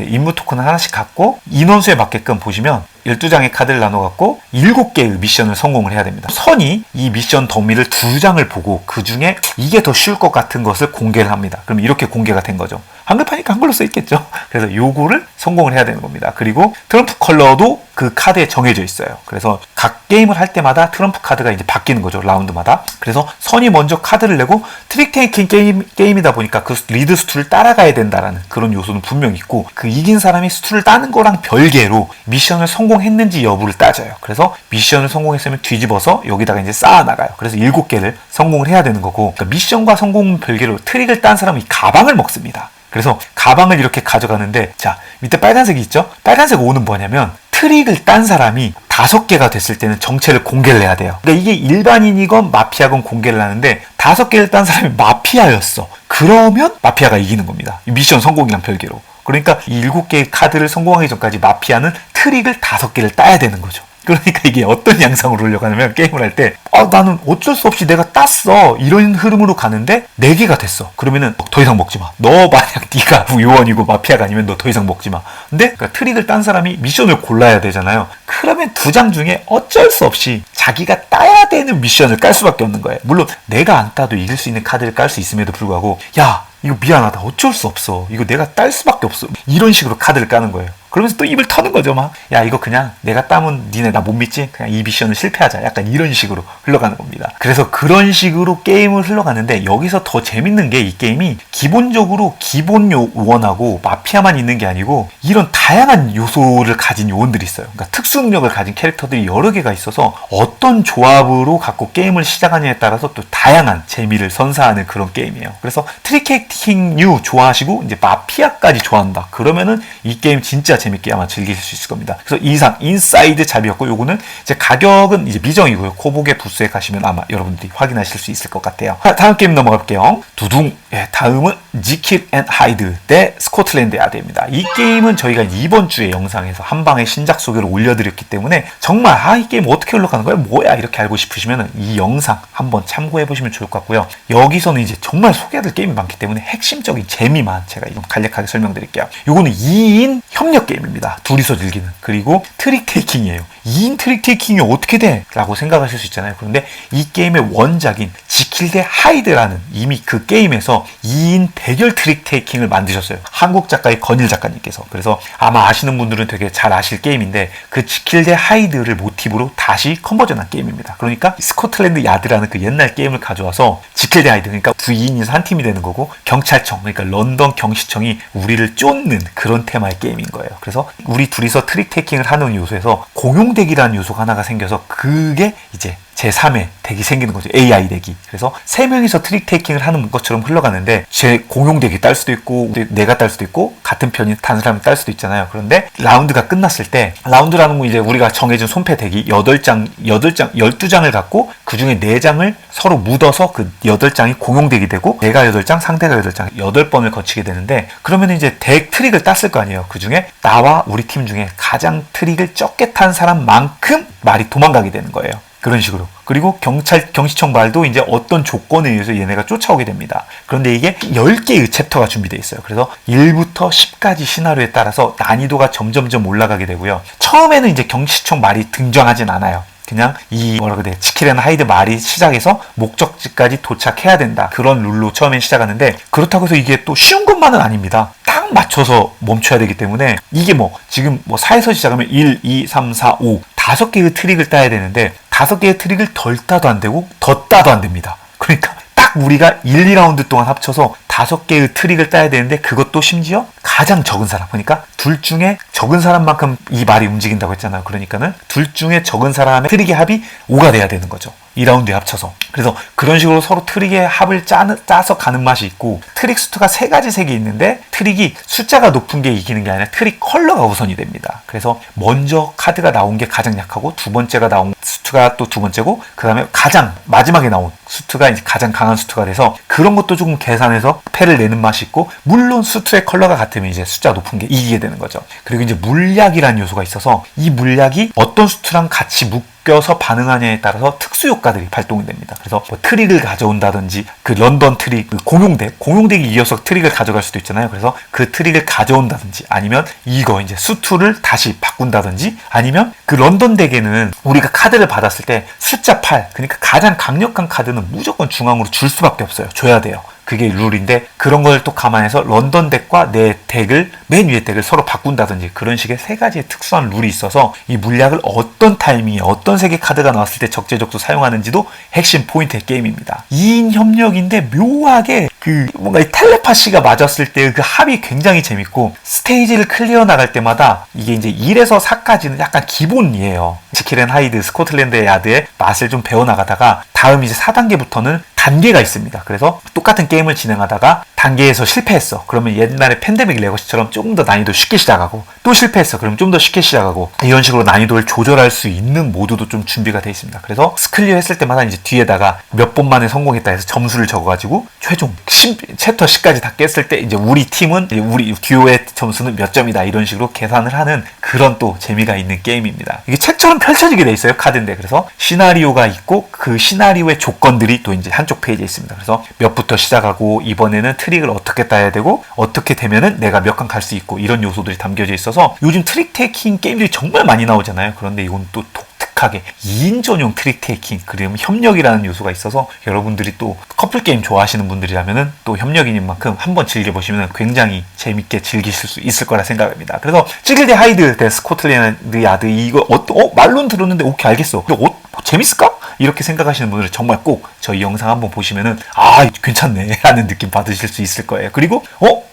임무 토큰을 하나씩 갖고 인원수에 맞게끔 보시면 12장의 카드를 나눠갖고 7개의 미션을 성공을 해야 됩니다. 선이 이 미션 더미를 2장을 보고 그 중에 이게 더 쉬울 것 같은 것을 공개를 합니다. 그럼 이렇게 공개가 된 거죠. 한글파니까 한글로 써있겠죠. 그래서 요거를 성공을 해야 되는 겁니다. 그리고 트럼프 컬러도 그 카드에 정해져 있어요. 그래서 각 게임을 할 때마다 트럼프 카드가 이제 바뀌는 거죠. 라운드마다. 그래서 선이 먼저 카드를 내고 트릭 테이킹 게임이다 보니까 그 리드 수트를 따라가야 된다라는 그런 요소는 분명히 있고, 그 이긴 사람이 수트를 따는 거랑 별개로 미션을 성공했는지 여부를 따져요. 그래서 미션을 성공했으면 뒤집어서 여기다가 이제 쌓아나가요. 그래서 7개를 성공을 해야 되는 거고, 그러니까 미션과 성공 별개로 트릭을 딴 사람은 이 가방을 먹습니다. 그래서 가방을 이렇게 가져가는데, 자, 밑에 빨간색이 있죠? 빨간색 5는 뭐냐면 트릭을 딴 사람이 5개가 됐을 때는 정체를 공개를 해야 돼요. 그러니까 이게 일반인이건 마피아건 공개를 하는데 5개를 딴 사람이 마피아였어. 그러면 마피아가 이기는 겁니다. 미션 성공이랑 별개로. 그러니까 이 7개의 카드를 성공하기 전까지 마피아는 트릭을 5개를 따야 되는 거죠. 그러니까 이게 어떤 양상으로 흘러가냐면 게임을 할 때 나는 어쩔 수 없이 내가 땄어 이런 흐름으로 가는데 4개가 됐어. 그러면은 더 이상 먹지 마. 너 만약 네가 요원이고 마피아가 아니면 너 더 이상 먹지 마. 근데 그러니까 트릭을 딴 사람이 미션을 골라야 되잖아요. 그러면 2장 중에 어쩔 수 없이 자기가 따야 되는 미션을 깔 수밖에 없는 거예요. 물론 내가 안 따도 이길 수 있는 카드를 깔 수 있음에도 불구하고 이거 미안하다. 어쩔 수 없어. 이거 내가 딸 수밖에 없어. 이런 식으로 카드를 까는 거예요. 그러면서 또 입을 터는 거죠. 막 이거 그냥 내가 따면 니네 나 못 믿지? 그냥 이 미션을 실패하자. 약간 이런 식으로 흘러가는 겁니다. 그래서 그런 식으로 게임을 흘러가는데 여기서 더 재밌는 게 이 게임이 기본적으로 기본 요원하고 마피아만 있는 게 아니고 이런 다양한 요소를 가진 요원들이 있어요. 그러니까 특수 능력을 가진 캐릭터들이 여러 개가 있어서 어떤 조합으로 갖고 게임을 시작하냐에 따라서 또 다양한 재미를 선사하는 그런 게임이에요. 그래서 트리케이팅류 좋아하시고 이제 마피아까지 좋아한다. 그러면은 이 게임 진짜 재밌게 아마 즐기실 수 있을 겁니다. 그래서 이상 인사이드 잡이었고, 요거는 이제 가격은 이제 미정이고요. 코보게 부스에 가시면 아마 여러분들이 확인하실 수 있을 것 같아요. 다음 게임 넘어가 볼게요. 두둥. 예, 다음은 지킬 앤 하이드 대 스코틀랜드 야드입니다. 이 게임은 저희가 이번 주에 영상에서 한방에 신작 소개를 올려드렸기 때문에 정말 이 게임 어떻게 흘러가는 거야? 뭐야? 이렇게 알고 싶으시면 이 영상 한번 참고해 보시면 좋을 것 같고요. 여기서는 이제 정말 소개해드릴 게임이 많기 때문에 핵심적인 재미만 제가 좀 간략하게 설명드릴게요. 요거는 2인 협력 게임입니다. 둘이서 즐기는. 그리고 트릭 테이킹이에요. 2인 트릭 테이킹이 어떻게 돼? 라고 생각하실 수 있잖아요. 그런데 이 게임의 원작인 지킬 대 하이드라는 이미 그 게임에서 2인 대결 트릭 테이킹을 만드셨어요. 한국 작가의 건일 작가님께서. 그래서 아마 아시는 분들은 되게 잘 아실 게임인데 그 지킬 대 하이드를 모티브로 다시 컨버전한 게임입니다. 그러니까 스코틀랜드 야드라는 그 옛날 게임을 가져와서 지킬 대 하이드, 그러니까 두 2인이서 한 팀이 되는 거고, 경찰청, 그러니까 런던 경시청이 우리를 쫓는 그런 테마의 게임인 거예요. 그래서 우리 둘이서 트릭 테이킹을 하는 요소에서 공용덱이라는 요소가 하나가 생겨서 그게 이제 제3의 덱이 생기는 거죠. AI 덱이. 그래서 3명이서 트릭 테이킹을 하는 것처럼 흘러가는데 제 공용 덱이 딸 수도 있고 내가 딸 수도 있고 같은 편이 다른 사람이 딸 수도 있잖아요. 그런데 라운드가 끝났을 때, 라운드라는 건 이제 우리가 정해준 손패 덱이 12장을 갖고 그중에 4장을 서로 묻어서 그 8장이 공용 덱이 되고 내가 8장, 상대가 8장, 8번을 거치게 되는데, 그러면 이제 덱 트릭을 땄을 거 아니에요. 그중에 나와 우리 팀 중에 가장 트릭을 적게 탄 사람만큼 말이 도망가게 되는 거예요. 그런 식으로. 그리고 경시청 말도 이제 어떤 조건에 의해서 얘네가 쫓아오게 됩니다. 그런데 이게 10개의 챕터가 준비되어 있어요. 그래서 1부터 10까지 시나리오에 따라서 난이도가 점점점 올라가게 되고요. 처음에는 이제 경시청 말이 등장하진 않아요. 그냥 지킬 앤 하이드 말이 시작해서 목적지까지 도착해야 된다. 그런 룰로 처음엔 시작하는데, 그렇다고 해서 이게 또 쉬운 것만은 아닙니다. 딱 맞춰서 멈춰야 되기 때문에 이게 지금 4에서 시작하면 1, 2, 3, 4, 5 5개의 트릭을 따야 되는데 5개의 트릭을 덜 따도 안 되고 더 따도 안 됩니다. 그러니까 딱 우리가 1, 2라운드 동안 합쳐서 5개의 트릭을 따야 되는데, 그것도 심지어 가장 적은 사람, 그러니까 둘 중에 적은 사람만큼 이 말이 움직인다고 했잖아요. 그러니까는 둘 중에 적은 사람의 트릭의 합이 5가 돼야 되는 거죠. 2라운드에 합쳐서. 그래서 그런 식으로 서로 트릭의 합을 짜서 가는 맛이 있고, 트릭 수트가 3가지 색이 있는데 트릭이 숫자가 높은 게 이기는 게 아니라 트릭 컬러가 우선이 됩니다. 그래서 먼저 카드가 나온 게 가장 약하고, 두 번째가 나온 수트가 또 두 번째고, 그 다음에 가장 마지막에 나온 수트가 이제 가장 강한 수트가 돼서, 그런 것도 조금 계산해서 패를 내는 맛이 있고, 물론 수트의 컬러가 같으면 이제 숫자 높은 게 이기게 되는 거죠. 그리고 이제 물약이라는 요소가 있어서 이 물약이 어떤 수트랑 같이 묶여서 반응하냐에 따라서 특수 효과들이 발동이 됩니다. 그래서 트릭을 가져온다든지, 그 런던 트릭, 그 공용덱이 이어서 트릭을 가져갈 수도 있잖아요. 그래서 그 트릭을 가져온다든지, 아니면 이거 이제 수트를 다시 바꾼다든지, 아니면 그 런던 덱에는 우리가 카드를 받았을 때 숫자 8, 그러니까 가장 강력한 카드는 무조건 중앙으로 줄 수밖에 없어요. 줘야 돼요. 그게 룰인데, 그런 걸 또 감안해서 런던 덱과 내 덱을, 맨 위에 덱을 서로 바꾼다든지, 그런 식의 3가지의 특수한 룰이 있어서 이 물약을 어떤 타이밍에 어떤 색의 카드가 나왔을 때 적재적소 사용하는지도 핵심 포인트의 게임입니다. 2인 협력인데 묘하게 뭔가 이 텔레파시가 맞았을 때 그 합이 굉장히 재밌고, 스테이지를 클리어 나갈 때마다 이게 이제 1에서 4까지는 약간 기본이에요. 지킬 앤 하이드, 스코틀랜드 야드의 맛을 좀 배워나가다가 다음 이제 4단계부터는 단계가 있습니다. 그래서 똑같은 게임을 진행하다가 단계에서 실패했어. 그러면 옛날에 팬데믹 레거시처럼 조금 더 난이도 쉽게 시작하고, 또 실패했어. 그럼 좀 더 쉽게 시작하고, 이런 식으로 난이도를 조절할 수 있는 모드도 좀 준비가 되어 있습니다. 그래서 스클리어 했을 때마다 이제 뒤에다가 몇 번 만에 성공했다 해서 점수를 적어가지고 최종 챕터 10까지 다 깼을 때 이제 우리 팀은, 우리 듀오의 점수는 몇 점이다, 이런 식으로 계산을 하는 그런 또 재미가 있는 게임입니다. 이게 책처럼 펼쳐지게 돼 있어요. 카드인데. 그래서 시나리오가 있고, 그 시나리오의 조건들이 또 이제 한쪽 페이지에 있습니다. 그래서 몇부터 시작하고, 이번에는 트릭을 어떻게 따야 되고, 어떻게 되면은 내가 몇 강 갈 수 있고, 이런 요소들이 담겨져 있어서 요즘 트릭 테이킹 게임들이 정말 많이 나오잖아요. 그런데 이건 또 독특하게 2인 전용 트릭 테이킹, 그리고 협력이라는 요소가 있어서, 여러분들이 또 커플 게임 좋아하시는 분들이라면은 또 협력인인 만큼 한번 즐겨보시면 굉장히 재밌게 즐기실 수 있을 거라 생각합니다. 그래서 지킬 대 하이드 대 스코틀랜드 야드, 이거 말로는 들었는데 오케이 알겠어. 재밌을까? 이렇게 생각하시는 분들은 정말 꼭 저희 영상 한번 보시면은 괜찮네 하는 느낌 받으실 수 있을 거예요. 그리고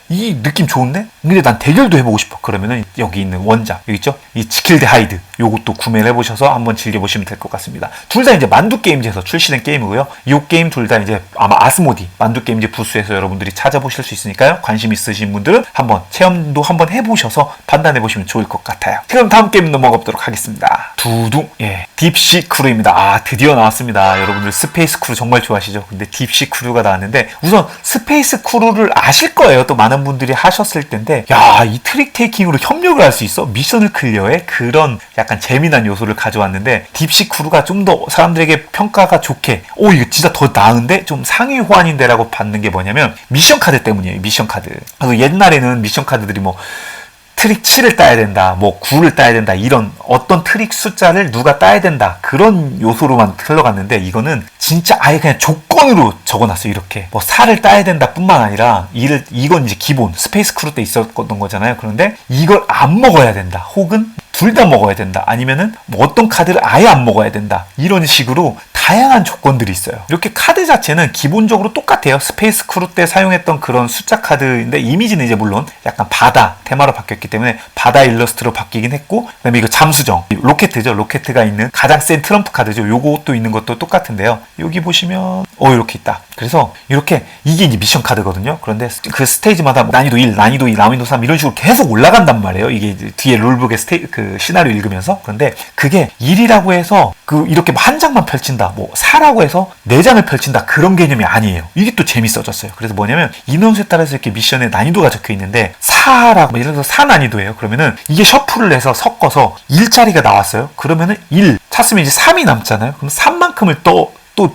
이 느낌 좋은데? 근데 난 대결도 해보고 싶어. 그러면은 여기 있는 원작, 여기 있죠? 이 지킬 대 하이드. 요것도 구매를 해보셔서 한번 즐겨보시면 될 것 같습니다. 둘 다 이제 만두게임즈에서 출시된 게임이고요. 이 게임 둘 다 이제 아마 아스모디, 만두게임즈 부스에서 여러분들이 찾아보실 수 있으니까요. 관심 있으신 분들은 한번 체험도 한번 해보셔서 판단해보시면 좋을 것 같아요. 그럼 다음 게임 넘어가 보도록 하겠습니다. 두둥, 예. 딥시 크루입니다. 아, 드디어 나왔습니다. 여러분들 스페이스 크루 정말 좋아하시죠? 근데 딥시 크루가 나왔는데, 우선 스페이스 크루를 아실 거예요. 또 많은 분들이 하셨을 텐데, 야, 이 트릭 테이킹으로 협력을 할 수 있어? 미션을 클리어해? 그런 약간 재미난 요소를 가져왔는데, 딥시 크루가 좀 더 사람들에게 평가가 좋게, 오, 이거 진짜 더 나은데? 좀 상위 호환인데? 라고 받는 게 뭐냐면, 미션 카드 때문이에요. 미션 카드. 그래서 옛날에는 미션 카드들이 뭐, 트릭 7을 따야 된다, 뭐 9를 따야 된다, 이런 어떤 트릭 숫자를 누가 따야 된다, 그런 요소로만 흘러갔는데, 이거는 진짜 아예 그냥 조건으로 적어놨어요. 이렇게 뭐 4를 따야 된다 뿐만 아니라, 이건 이제 기본 스페이스 크루 때 있었던 거잖아요. 그런데 이걸 안 먹어야 된다, 혹은 둘 다 먹어야 된다, 아니면은 뭐 어떤 카드를 아예 안 먹어야 된다, 이런 식으로 다양한 조건들이 있어요. 이렇게 카드 자체는 기본적으로 똑같아요. 스페이스 크루 때 사용했던 그런 숫자 카드인데, 이미지는 이제 물론 약간 바다 테마로 바뀌었기 때문에 바다 일러스트로 바뀌긴 했고, 그다음에 이거 잠수정, 로켓이죠. 로켓가 있는 가장 센 트럼프 카드죠. 요것도 있는 것도 똑같은데요. 여기 보시면 이렇게 있다. 그래서 이렇게, 이게 이제 미션 카드거든요. 그런데 그 스테이지마다 난이도 1, 난이도 2, 난이도 3 이런 식으로 계속 올라간단 말이에요. 이게 이제 뒤에 룰북의 그 시나리오 읽으면서. 그런데 그게 1이라고 해서 이렇게 한 장만 펼친다, 뭐 4라고 해서 4장을 펼친다, 그런 개념이 아니에요. 이게 또 재밌어졌어요. 그래서 뭐냐면, 인원수에 따라서 이렇게 미션의 난이도가 적혀 있는데, 4라고, 예를 들어서 4 난이도예요. 그러면은 이게 셔플을 해서 섞어서 1짜리가 나왔어요. 그러면은 1 찾으면 이제 3이 남잖아요. 그럼 3만큼을 또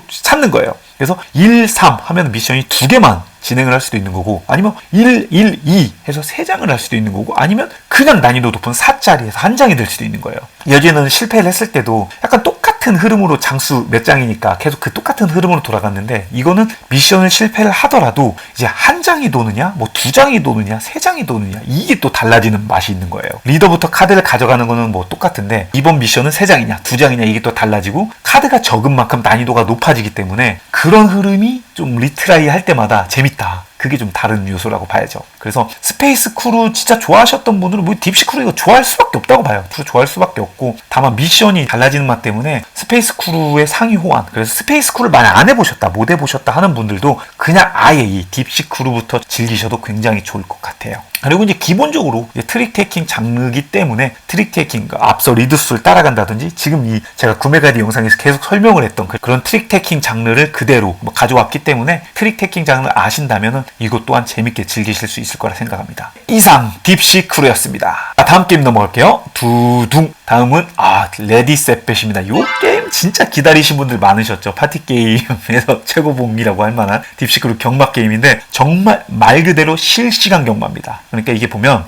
찾는 거예요. 그래서 1, 3 하면 미션이 2개만 진행을 할 수도 있는 거고, 아니면 1, 1, 2 해서 3장을 할 수도 있는 거고, 아니면 그냥 난이도 높은 4짜리에서 한 장이 될 수도 있는 거예요. 예전에는 실패를 했을 때도 약간 똑같은 흐름으로, 장수 몇 장이니까 계속 그 똑같은 흐름으로 돌아갔는데, 이거는 미션을 실패를 하더라도 이제 한 장이 도느냐, 뭐 2장이 도느냐, 3장이 도느냐, 이게 또 달라지는 맛이 있는 거예요. 리더부터 카드를 가져가는 거는 뭐 똑같은데, 이번 미션은 3장이냐 2장이냐 이게 또 달라지고, 카드가 적은 만큼 난이도가 높아지기 때문에 그런 흐름이 좀 리트라이 할 때마다 재밌다. 그게 좀 다른 요소라고 봐야죠. 그래서 스페이스 크루 진짜 좋아하셨던 분들은 뭐 딥시 크루 이거 좋아할 수밖에 없다고 봐요. 좋아할 수밖에 없고, 다만 미션이 달라지는 맛 때문에 스페이스 크루의 상위 호환, 그래서 스페이스 크루를 많이 안 해보셨다, 못 해보셨다 하는 분들도 그냥 아예 이 딥시 크루부터 즐기셔도 굉장히 좋을 것 같아요. 그리고 이제 기본적으로 이제 트릭 테이킹 장르이기 때문에, 트릭 테이킹, 앞서 리드수를 따라간다든지, 지금 제가 구매 가이드 영상에서 계속 설명을 했던 그런 트릭 테이킹 장르를 그대로 가져왔기 때문에, 트릭 테이킹 장르를 아신다면은 이것 또한 재밌게 즐기실 수 있을 거라 생각합니다. 이상 딥시 크루였습니다. 다음 게임 넘어갈게요. 두둥. 다음은 레디 셋벳입니다. 이 게임 진짜 기다리신 분들 많으셨죠. 파티 게임에서 최고봉이라고 할 만한 딥시 크루 경마 게임인데, 정말 말 그대로 실시간 경마입니다. 그러니까 이게 보면,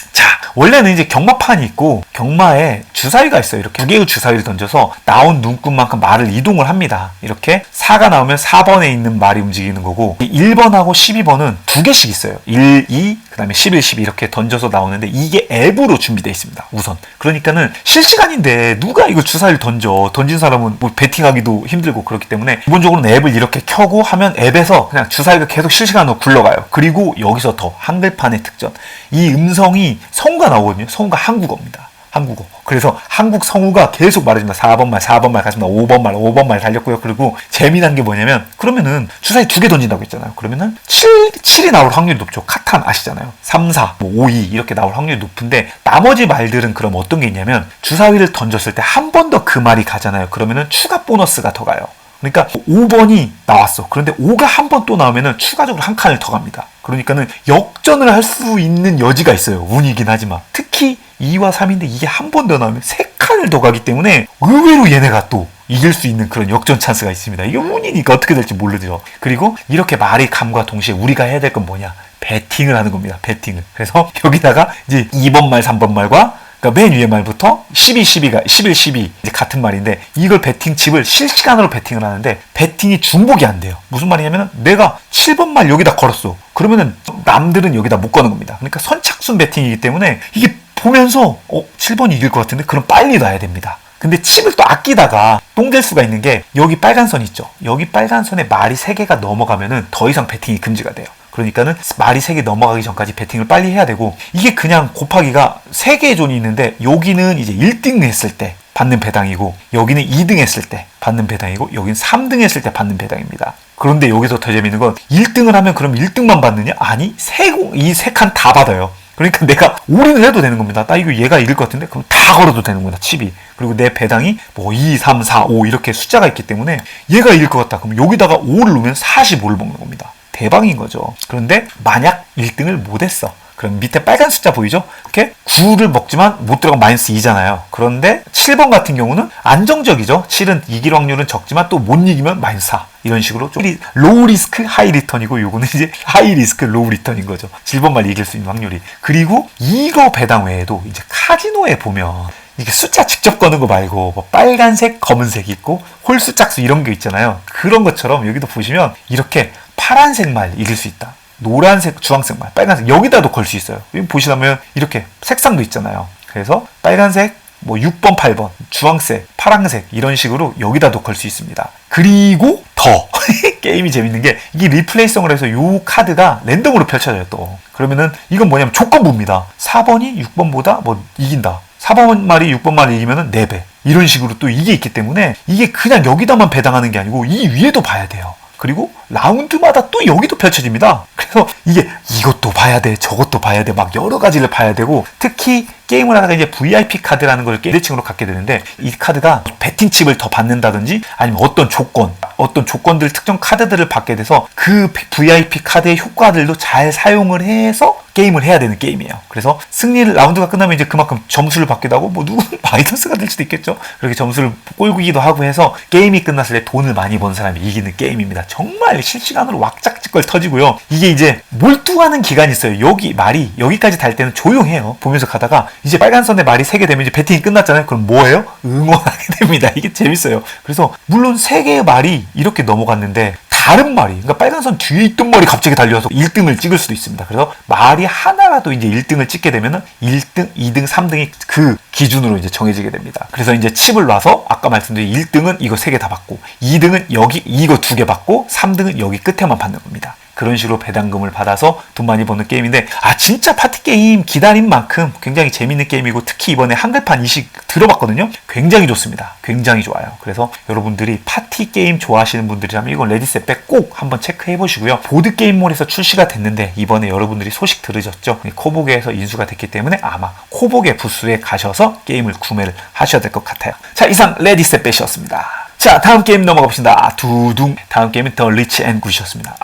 원래는 이제 경마판이 있고, 경마에 주사위가 있어요. 이렇게 2개의 주사위를 던져서 나온 눈금만큼 말을 이동을 합니다. 이렇게 4가 나오면 4번에 있는 말이 움직이는 거고, 1번하고 12번은 2개씩 있어요. 1, 2, 그 다음에 11, 12 이렇게 던져서 나오는데, 이게 앱으로 준비되어 있습니다. 우선. 그러니까는 실시간인데 누가 이거 주사위를 던진 사람은 뭐 배팅하기도 힘들고, 그렇기 때문에 기본적으로는 앱을 이렇게 켜고 하면 앱에서 그냥 주사위가 계속 실시간으로 굴러가요. 그리고 여기서 더 한글판의 특전, 이 음성이 성우가 나오거든요. 성우가 한국어입니다. 한국어. 그래서 한국 성우가 계속 말해줍니다. 4번 말, 4번 말 갔습니다. 5번 말, 5번 말 달렸고요. 그리고 재미난 게 뭐냐면, 그러면은 주사위 2개 던진다고 했잖아요. 그러면은 7이 나올 확률이 높죠. 카탄 아시잖아요. 3, 4, 뭐 5, 2 이렇게 나올 확률이 높은데, 나머지 말들은 그럼 어떤 게 있냐면, 주사위를 던졌을 때 한 번 더 그 말이 가잖아요. 그러면은 추가 보너스가 더 가요. 그러니까 5번이 나왔어. 그런데 5가 한 번 또 나오면은 추가적으로 한 칸을 더 갑니다. 그러니까는 역전을 할 수 있는 여지가 있어요. 운이긴 하지만. 특히 2와 3인데 이게 한 번 더 나오면 3칸을 더 가기 때문에 의외로 얘네가 또 이길 수 있는 그런 역전 찬스가 있습니다. 이게 운이니까 어떻게 될지 모르죠. 그리고 이렇게 말이 감과 동시에 우리가 해야 될 건 뭐냐? 배팅을 하는 겁니다. 배팅을. 그래서 여기다가 이제 2번 말, 3번 말과, 그러니까 맨 위에 말부터 12, 12가 11, 12 이제 같은 말인데, 이걸 배팅 칩을 실시간으로 배팅을 하는데, 배팅이 중복이 안 돼요. 무슨 말이냐면, 내가 7번 말 여기다 걸었어. 그러면은 남들은 여기다 못 거는 겁니다. 그러니까 선착순 배팅이기 때문에, 이게 보면서 7번이 이길 것 같은데, 그럼 빨리 놔야 됩니다. 근데 칩을 또 아끼다가 똥될 수가 있는 게, 여기 빨간 선 있죠. 여기 빨간 선에 말이 3개가 넘어가면은 더 이상 배팅이 금지가 돼요. 그러니까는 말이 3개 넘어가기 전까지 배팅을 빨리 해야 되고, 이게 그냥 곱하기가 3개의 존이 있는데 여기는 이제 1등 했을 때 받는 배당이고, 여기는 2등 했을 때 받는 배당이고, 여기는 3등 했을 때 받는 배당입니다. 그런데 여기서 더 재밌는 건 1등을 하면 그럼 1등만 받느냐? 아니, 이 세 칸 다 받아요. 그러니까 내가 올인을 해도 되는 겁니다. 나 이거 얘가 이길 것 같은데? 그럼 다 걸어도 되는 겁니다. 칩이. 그리고 내 배당이 뭐 2, 3, 4, 5 이렇게 숫자가 있기 때문에 얘가 이길 것 같다. 그럼 여기다가 5를 넣으면 45를 먹는 겁니다. 대박인 거죠. 그런데 만약 1등을 못했어. 그럼 밑에 빨간 숫자 보이죠? 이렇게 9를 먹지만 못 들어가면 마이너스 2잖아요. 그런데 7번 같은 경우는 안정적이죠. 7은 이길 확률은 적지만 또 못 이기면 마이너스 4. 이런 식으로 좀 로우 리스크 하이 리턴이고, 요거는 이제 하이 리스크 로우 리턴인 거죠. 7번만 이길 수 있는 확률이. 그리고 이거 배당 외에도 이제 카지노에 보면 이게 숫자 직접 거는 거 말고 뭐 빨간색, 검은색 있고 홀수 짝수 이런 게 있잖아요. 그런 것처럼 여기도 보시면 이렇게 파란색 말 이길 수 있다. 노란색, 주황색 말, 빨간색 여기다도 걸 수 있어요. 여기 보시면 이렇게 색상도 있잖아요. 그래서 빨간색, 뭐 6번, 8번, 주황색, 파란색 이런 식으로 여기다도 걸 수 있습니다. 그리고 더 게임이 재밌는 게 이게 리플레이성을 해서 이 카드가 랜덤으로 펼쳐져요. 또 그러면은 이건 뭐냐면 조건부입니다. 4번이 6번보다 뭐 이긴다. 4번 말이 6번 말이 이기면은 4배. 이런 식으로 또 이게 있기 때문에 이게 그냥 여기다만 배당하는 게 아니고 이 위에도 봐야 돼요. 그리고 라운드마다 또 여기도 펼쳐집니다. 그래서 이게 이것도 봐야 돼, 저것도 봐야 돼, 막 여러 가지를 봐야 되고, 특히 게임을 하다가 이제 VIP 카드라는 걸 계층으로 갖게 되는데, 이 카드가 배팅칩을 더 받는다든지 아니면 어떤 조건들, 특정 카드들을 받게 돼서 그 VIP 카드의 효과들도 잘 사용을 해서 게임을 해야 되는 게임이에요. 그래서 라운드가 끝나면 이제 그만큼 점수를 받기도 하고, 뭐 누구는 마이너스가 될 수도 있겠죠. 그렇게 점수를 꼴기도 하고 해서 게임이 끝났을 때 돈을 많이 번 사람이 이기는 게임입니다. 정말 실시간으로 왁작지껄 터지고요. 이게 이제 몰두하는 기간이 있어요. 말이 여기까지 달 때는 조용해요. 보면서 가다가 이제 빨간 선에 말이 3개 되면 이제 배팅이 끝났잖아요. 그럼 뭐예요? 응원하게 됩니다. 이게 재밌어요. 그래서 물론 3개의 말이 이렇게 넘어갔는데 다른 말이, 그러니까 빨간 선 뒤에 있던 말이 갑자기 달려와서 1등을 찍을 수도 있습니다. 그래서 말이 하나라도 이제 1등을 찍게 되면은 1등, 2등, 3등이 그 기준으로 이제 정해지게 됩니다. 그래서 이제 칩을 놔서 아까 말씀드린 1등은 이거 3개 다 받고, 2등은 여기 이거 2개 받고, 3등은 여기 끝에만 받는 겁니다. 그런 식으로 배당금을 받아서 돈 많이 버는 게임인데, 진짜 파티게임 기다린 만큼 굉장히 재밌는 게임이고, 특히 이번에 한글판 이식 들어봤거든요. 굉장히 좋습니다. 굉장히 좋아요. 그래서 여러분들이 파티게임 좋아하시는 분들이라면 이건 레디셋백 꼭 한번 체크해 보시고요. 보드게임몰에서 출시가 됐는데 이번에 여러분들이 소식 들으셨죠? 코보게에서 인수가 됐기 때문에 아마 코보게 부스에 가셔서 게임을 구매를 하셔야 될 것 같아요. 자, 이상 레디셋백이었습니다. 자, 다음 게임 넘어가 봅시다. 두둥. 다음 게임은 더 리치 앤 굿이었습니다.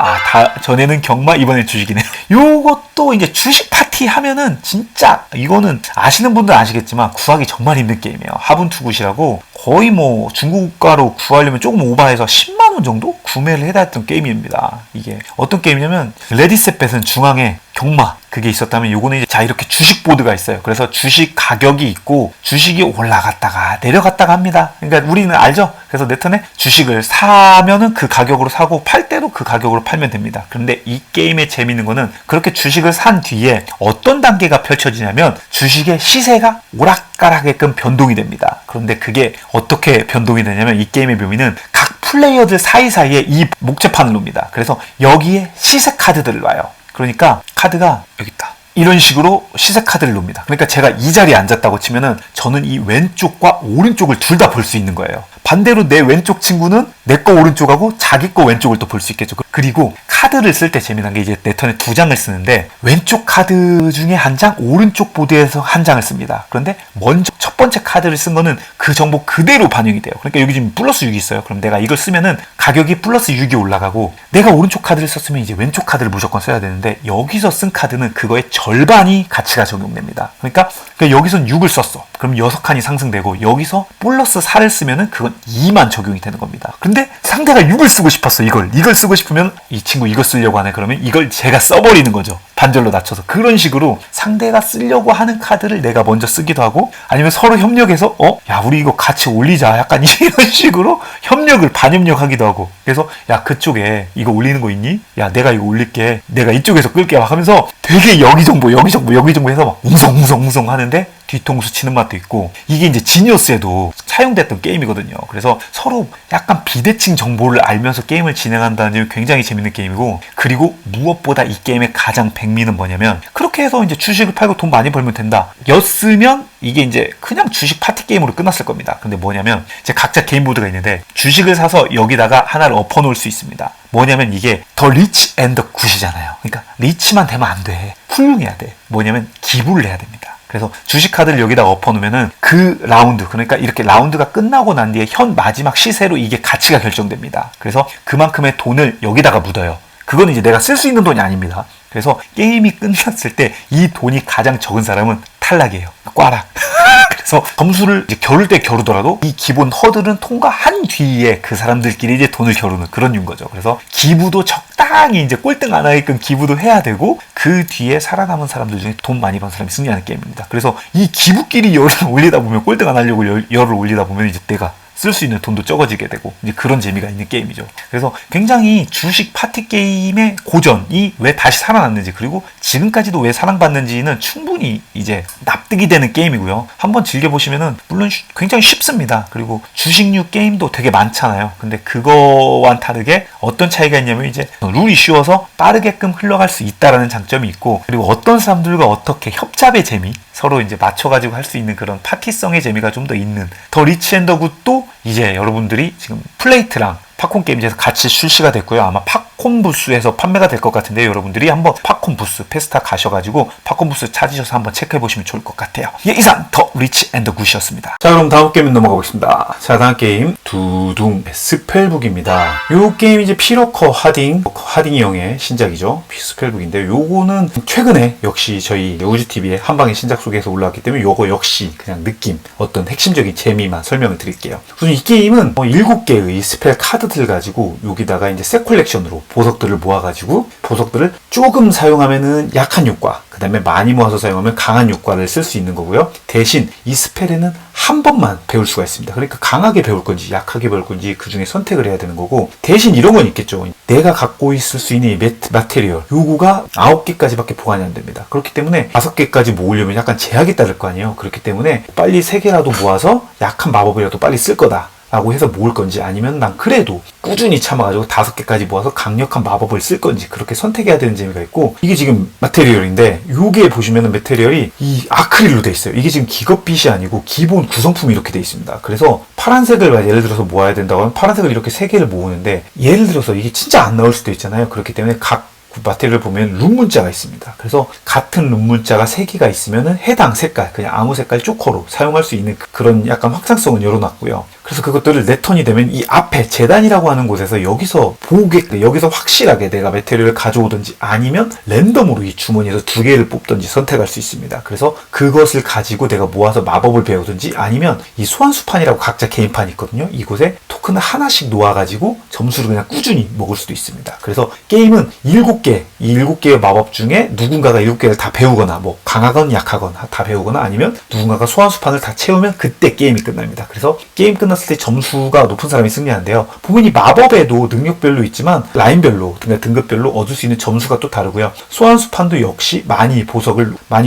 전에는 경마, 이번엔 주식이네요. 요것도 이제 주식 파티 하면은 진짜 이거는 아시는 분들 아시겠지만 구하기 정말 힘든 게임이에요. 하분투굿이라고 거의 뭐 중고가로 구하려면 조금 오버해서 10만 원 정도 구매를 해야 했던 게임입니다. 이게 어떤 게임이냐면 레디셋bet은 중앙에 경마 그게 있었다면 요거는 이제 이렇게 주식 보드가 있어요. 그래서 주식 가격이 있고 주식이 올라갔다가 내려갔다가 합니다. 그러니까 우리는 알죠? 그래서 내 턴에 주식을 사면은 그 가격으로 사고 팔 때도 그 가격으로 팔면 됩니다. 그런데 이 게임의 재밌는 거는 그렇게 주식을 산 뒤에 어떤 단계가 펼쳐지냐면 주식의 시세가 오락가락하게끔 변동이 됩니다. 그런데 그게 어떻게 변동이 되냐면 이 게임의 묘미는 각 플레이어들 사이사이에 이 목재판을 놓습니다. 그래서 여기에 시세 카드들을 놔요. 그러니까 카드가 여기 있다. 이런 식으로 시세 카드를 놓습니다. 그러니까 제가 이 자리에 앉았다고 치면은 저는 이 왼쪽과 오른쪽을 둘 다 볼 수 있는 거예요. 반대로 내 왼쪽 친구는 내 거 오른쪽하고 자기 거 왼쪽을 또 볼 수 있겠죠. 그리고 카드를 쓸 때 재미난 게 이제 내 턴에 2장을 쓰는데 왼쪽 카드 중에 한 장, 오른쪽 보드에서 한 장을 씁니다. 그런데 먼저 첫 번째 카드를 쓴 거는 그 정보 그대로 반영이 돼요. 그러니까 여기 지금 플러스 6이 있어요. 그럼 내가 이걸 쓰면은 가격이 플러스 6이 올라가고 내가 오른쪽 카드를 썼으면 이제 왼쪽 카드를 무조건 써야 되는데 여기서 쓴 카드는 그거의 절반이 가치가 적용됩니다. 그러니까 여기선 6을 썼어. 그럼 6칸이 상승되고 여기서 플러스 4를 쓰면은 그건 2만 적용이 되는 겁니다. 근데 상대가 6을 쓰고 싶었어. 이걸 쓰고 싶으면 이 친구 이거 쓰려고 하네. 그러면 이걸 제가 써버리는 거죠. 반절로 낮춰서. 그런 식으로 상대가 쓰려고 하는 카드를 내가 먼저 쓰기도 하고 아니면 서로 협력해서 야 우리 이거 같이 올리자. 약간 이런 식으로 협력을 반협력하기도 하고 그래서 야 그쪽에 이거 올리는 거 있니? 야 내가 이거 올릴게. 내가 이쪽에서 끌게 막 하면서 되게 여기 정보 해서 막 웅성웅성 하는데 뒤통수 치는 맛도 있고, 이게 이제 지니어스에도 사용됐던 게임이거든요. 그래서 서로 약간 비대칭 정보를 알면서 게임을 진행한다는 점이 굉장히 재밌는 게임이고, 그리고 무엇보다 이 게임의 가장 백미는 뭐냐면, 그렇게 해서 이제 주식을 팔고 돈 많이 벌면 된다 였으면 이게 이제 그냥 주식 파티 게임으로 끝났을 겁니다. 근데 뭐냐면 이제 각자 개인 모드가 있는데, 주식을 사서 여기다가 하나를 엎어 놓을 수 있습니다. 뭐냐면 이게 더 리치 앤 더 굿이잖아요. 그러니까 리치만 되면 안 돼. 훌륭해야 돼. 뭐냐면 기부를 해야 됩니다. 그래서 주식 카드를 여기다가 엎어 놓으면은 그 라운드, 그러니까 이렇게 라운드가 끝나고 난 뒤에 현 마지막 시세로 이게 가치가 결정됩니다. 그래서 그만큼의 돈을 여기다가 묻어요. 그건 이제 내가 쓸 수 있는 돈이 아닙니다. 그래서 게임이 끝났을 때 이 돈이 가장 적은 사람은 탈락이에요. 꽈락. 그래서 점수를 이제 겨룰 때 겨루더라도 이 기본 허들은 통과한 뒤에 그 사람들끼리 이제 돈을 겨루는 그런 류인 거죠. 그래서 기부도 적당히 이제 꼴등 안 하게끔 기부도 해야 되고, 그 뒤에 살아남은 사람들 중에 돈 많이 번 사람이 승리하는 게임입니다. 그래서 이 기부끼리 열을 올리다 보면, 꼴등 안 하려고 열을 올리다 보면 이제 내가 쓸 수 있는 돈도 적어지게 되고, 이제 그런 재미가 있는 게임이죠. 그래서 굉장히 주식 파티 게임의 고전이 왜 다시 살아났는지, 그리고 지금까지도 왜 사랑받는지는 충분히 이제 납득이 되는 게임이고요. 한번 즐겨보시면은 물론 굉장히 쉽습니다. 그리고 주식류 게임도 되게 많잖아요. 근데 그거와는 다르게 어떤 차이가 있냐면, 이제 룰이 쉬워서 빠르게끔 흘러갈 수 있다라는 장점이 있고, 그리고 어떤 사람들과 어떻게 협잡의 재미, 서로 이제 맞춰가지고 할 수 있는 그런 파티성의 재미가 좀 더 있는 더 리치 앤 더 굿도 이제 여러분들이 지금 플레이트랑 팝콘 게임즈에서 같이 출시가 됐고요. 아마 팝콘 부스에서 판매가 될 것 같은데, 여러분들이 한번 팝콘 부스 페스타 가셔가지고 팝콘 부스 찾으셔서 한번 체크해보시면 좋을 것 같아요. 예, 이상 더 리치 앤 더 굿이었습니다. 자, 그럼 다음 게임 넘어가 보겠습니다. 자, 다음 게임 두둥 스펠북입니다. 요 게임 이제 피러커 하딩이 형의 신작이죠. 스펠북인데, 요거는 최근에 역시 저희 우주TV의 한방의 신작 소개에서 올라왔기 때문에 요거 역시 그냥 느낌, 어떤 핵심적인 재미만 설명을 드릴게요. 우선 이 게임은 7개의 스펠 카드들 가지고 여기다가 이제 set 컬렉션으로 보석들을 모아가지고, 보석들을 조금 사용하면은 약한 효과, 그 다음에 많이 모아서 사용하면 강한 효과를 쓸 수 있는 거고요. 대신 이 스펠에는 한 번만 배울 수가 있습니다. 그러니까 강하게 배울 건지 약하게 배울 건지 그 중에 선택을 해야 되는 거고, 대신 이런 건 있겠죠. 내가 갖고 있을 수 있는 이 마테리얼 요거가 9개까지밖에 보관이 안 됩니다. 그렇기 때문에 5개까지 모으려면 약간 제약이 따를 거 아니에요. 그렇기 때문에 빨리 3개라도 모아서 약한 마법이라도 빨리 쓸 거다 라고 해서 모을 건지, 아니면 난 그래도 꾸준히 참아가지고 5개까지 모아서 강력한 마법을 쓸 건지, 그렇게 선택해야 되는 재미가 있고, 이게 지금 마테리얼인데, 요게 보시면은 마테리얼이 이 아크릴로 돼 있어요. 이게 지금 기겁빛이 아니고 기본 구성품이 이렇게 돼 있습니다. 그래서 파란색을 예를 들어서 모아야 된다고 하면 파란색을 이렇게 3개를 모으는데, 예를 들어서 이게 진짜 안 나올 수도 있잖아요. 그렇기 때문에 각 마테리얼을 보면 룸 문자가 있습니다. 그래서 같은 룸 문자가 3개가 있으면은 해당 색깔, 그냥 아무 색깔 조커로 사용할 수 있는 그런 약간 확장성은 열어놨고요. 그래서 그것들을 내 턴이 되면 이 앞에 재단이라고 하는 곳에서 여기서 여기서 확실하게 내가 메테리얼을 가져오든지, 아니면 랜덤으로 이 주머니에서 2개를 뽑든지 선택할 수 있습니다. 그래서 그것을 가지고 내가 모아서 마법을 배우든지, 아니면 이 소환수판이라고 각자 개인판이 있거든요. 이곳에 토큰을 하나씩 놓아가지고 점수를 그냥 꾸준히 먹을 수도 있습니다. 그래서 게임은 7개, 이 7개의 마법 중에 누군가가 7개를 다 배우거나, 뭐 강하건 약하거나 다 배우거나, 아니면 누군가가 소환수판을 다 채우면 그때 게임이 끝납니다. 그래서 게임 끝났을 때 점수가 높은 사람이 승리하는데요. 보면 이 마법에도 능력별로 있지만 라인별로, 그러니까 등급별로 얻을 수 있는 점수가 또 다르고요. 소환수판도 역시 많이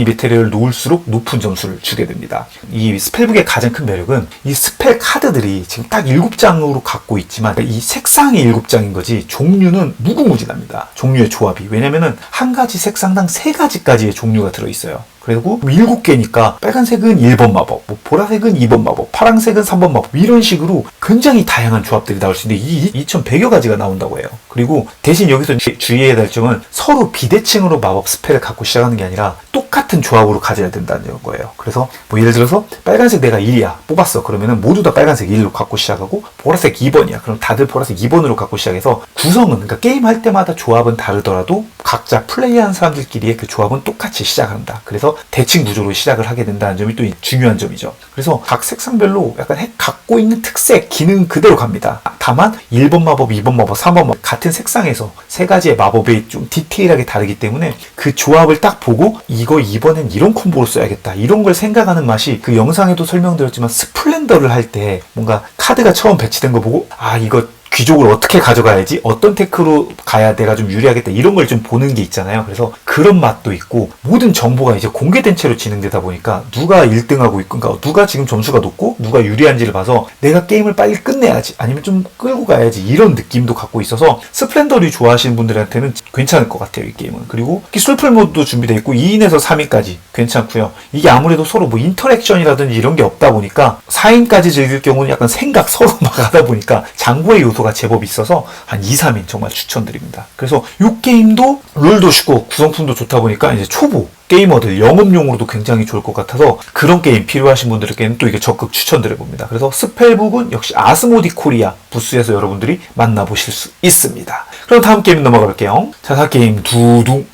메테리얼을 놓을수록 높은 점수를 주게 됩니다. 이 스펠북의 가장 큰 매력은 이 스펠 카드들이 지금 딱 7장으로 갖고 있지만, 이 색상이 7장인 거지 종류는 무궁무진합니다. 종류의 조합이. 왜냐면은 한 가지 색상당 3가지까지의 종류가 들어있어요. 그리고 7개니까 빨간색은 1번 마법, 뭐 보라색은 2번 마법, 파란색은 3번 마법, 이런 식으로 굉장히 다양한 조합들이 나올 수 있는데, 이 2100여 가지가 나온다고 해요. 그리고 대신 여기서 주의해야 될 점은 서로 비대칭으로 마법 스펠을 갖고 시작하는 게 아니라 똑같은 조합으로 가져야 된다는 거예요. 그래서 뭐 예를 들어서 빨간색 내가 1이야 뽑았어. 그러면은 모두 다 빨간색 1로 갖고 시작하고, 보라색 2번이야. 그럼 다들 보라색 2번으로 갖고 시작해서 구성은, 그러니까 게임 할 때마다 조합은 다르더라도 각자 플레이하는 사람들끼리의 그 조합은 똑같이 시작한다. 그래서 대칭 구조로 시작을 하게 된다는 점이 또 중요한 점이죠. 그래서 각 색상별로 약간 갖고 있는 특색, 기능 그대로 갑니다. 다만 1번 마법, 2번 마법, 3번 마법 같은 색상에서 3가지의 마법이 좀 디테일하게 다르기 때문에 그 조합을 딱 보고 이거 이번엔 이런 콤보로 써야겠다, 이런 걸 생각하는 맛이, 그 영상에도 설명드렸지만 스플렌더를 할 때 뭔가 카드가 처음 배치된 거 보고, 아 이거 귀족을 어떻게 가져가야지, 어떤 테크로 가야 내가 좀 유리하겠다, 이런 걸 좀 보는 게 있잖아요. 그래서 그런 맛도 있고 모든 정보가 이제 공개된 채로 진행되다 보니까 누가 1등하고 있고 그러니까 누가 지금 점수가 높고 누가 유리한지를 봐서 내가 게임을 빨리 끝내야지 아니면 좀 끌고 가야지 이런 느낌도 갖고 있어서 스플렌더를 좋아하시는 분들한테는 괜찮을 것 같아요. 이 게임은. 그리고 술풀 모드도 준비되어 있고 2인에서 3인까지 괜찮고요. 이게 아무래도 서로 뭐 인터랙션이라든지 이런 게 없다 보니까 4인까지 즐길 경우는 약간 생각 서로 막 하다 보니까 장고의 요소가 제법 있어서 한 2, 3인 정말 추천드립니다. 그래서 이 게임도 룰도 쉽고 구성품도 좋다 보니까 이제 초보 게이머들 영업용으로도 굉장히 좋을 것 같아서 그런 게임 필요하신 분들에게는 또 이게 적극 추천드려봅니다. 그래서 스펠북은 역시 아스모디 코리아 부스에서 여러분들이 만나보실 수 있습니다. 그럼 다음 게임 넘어가 볼게요. 자, 다음 게임 두둥.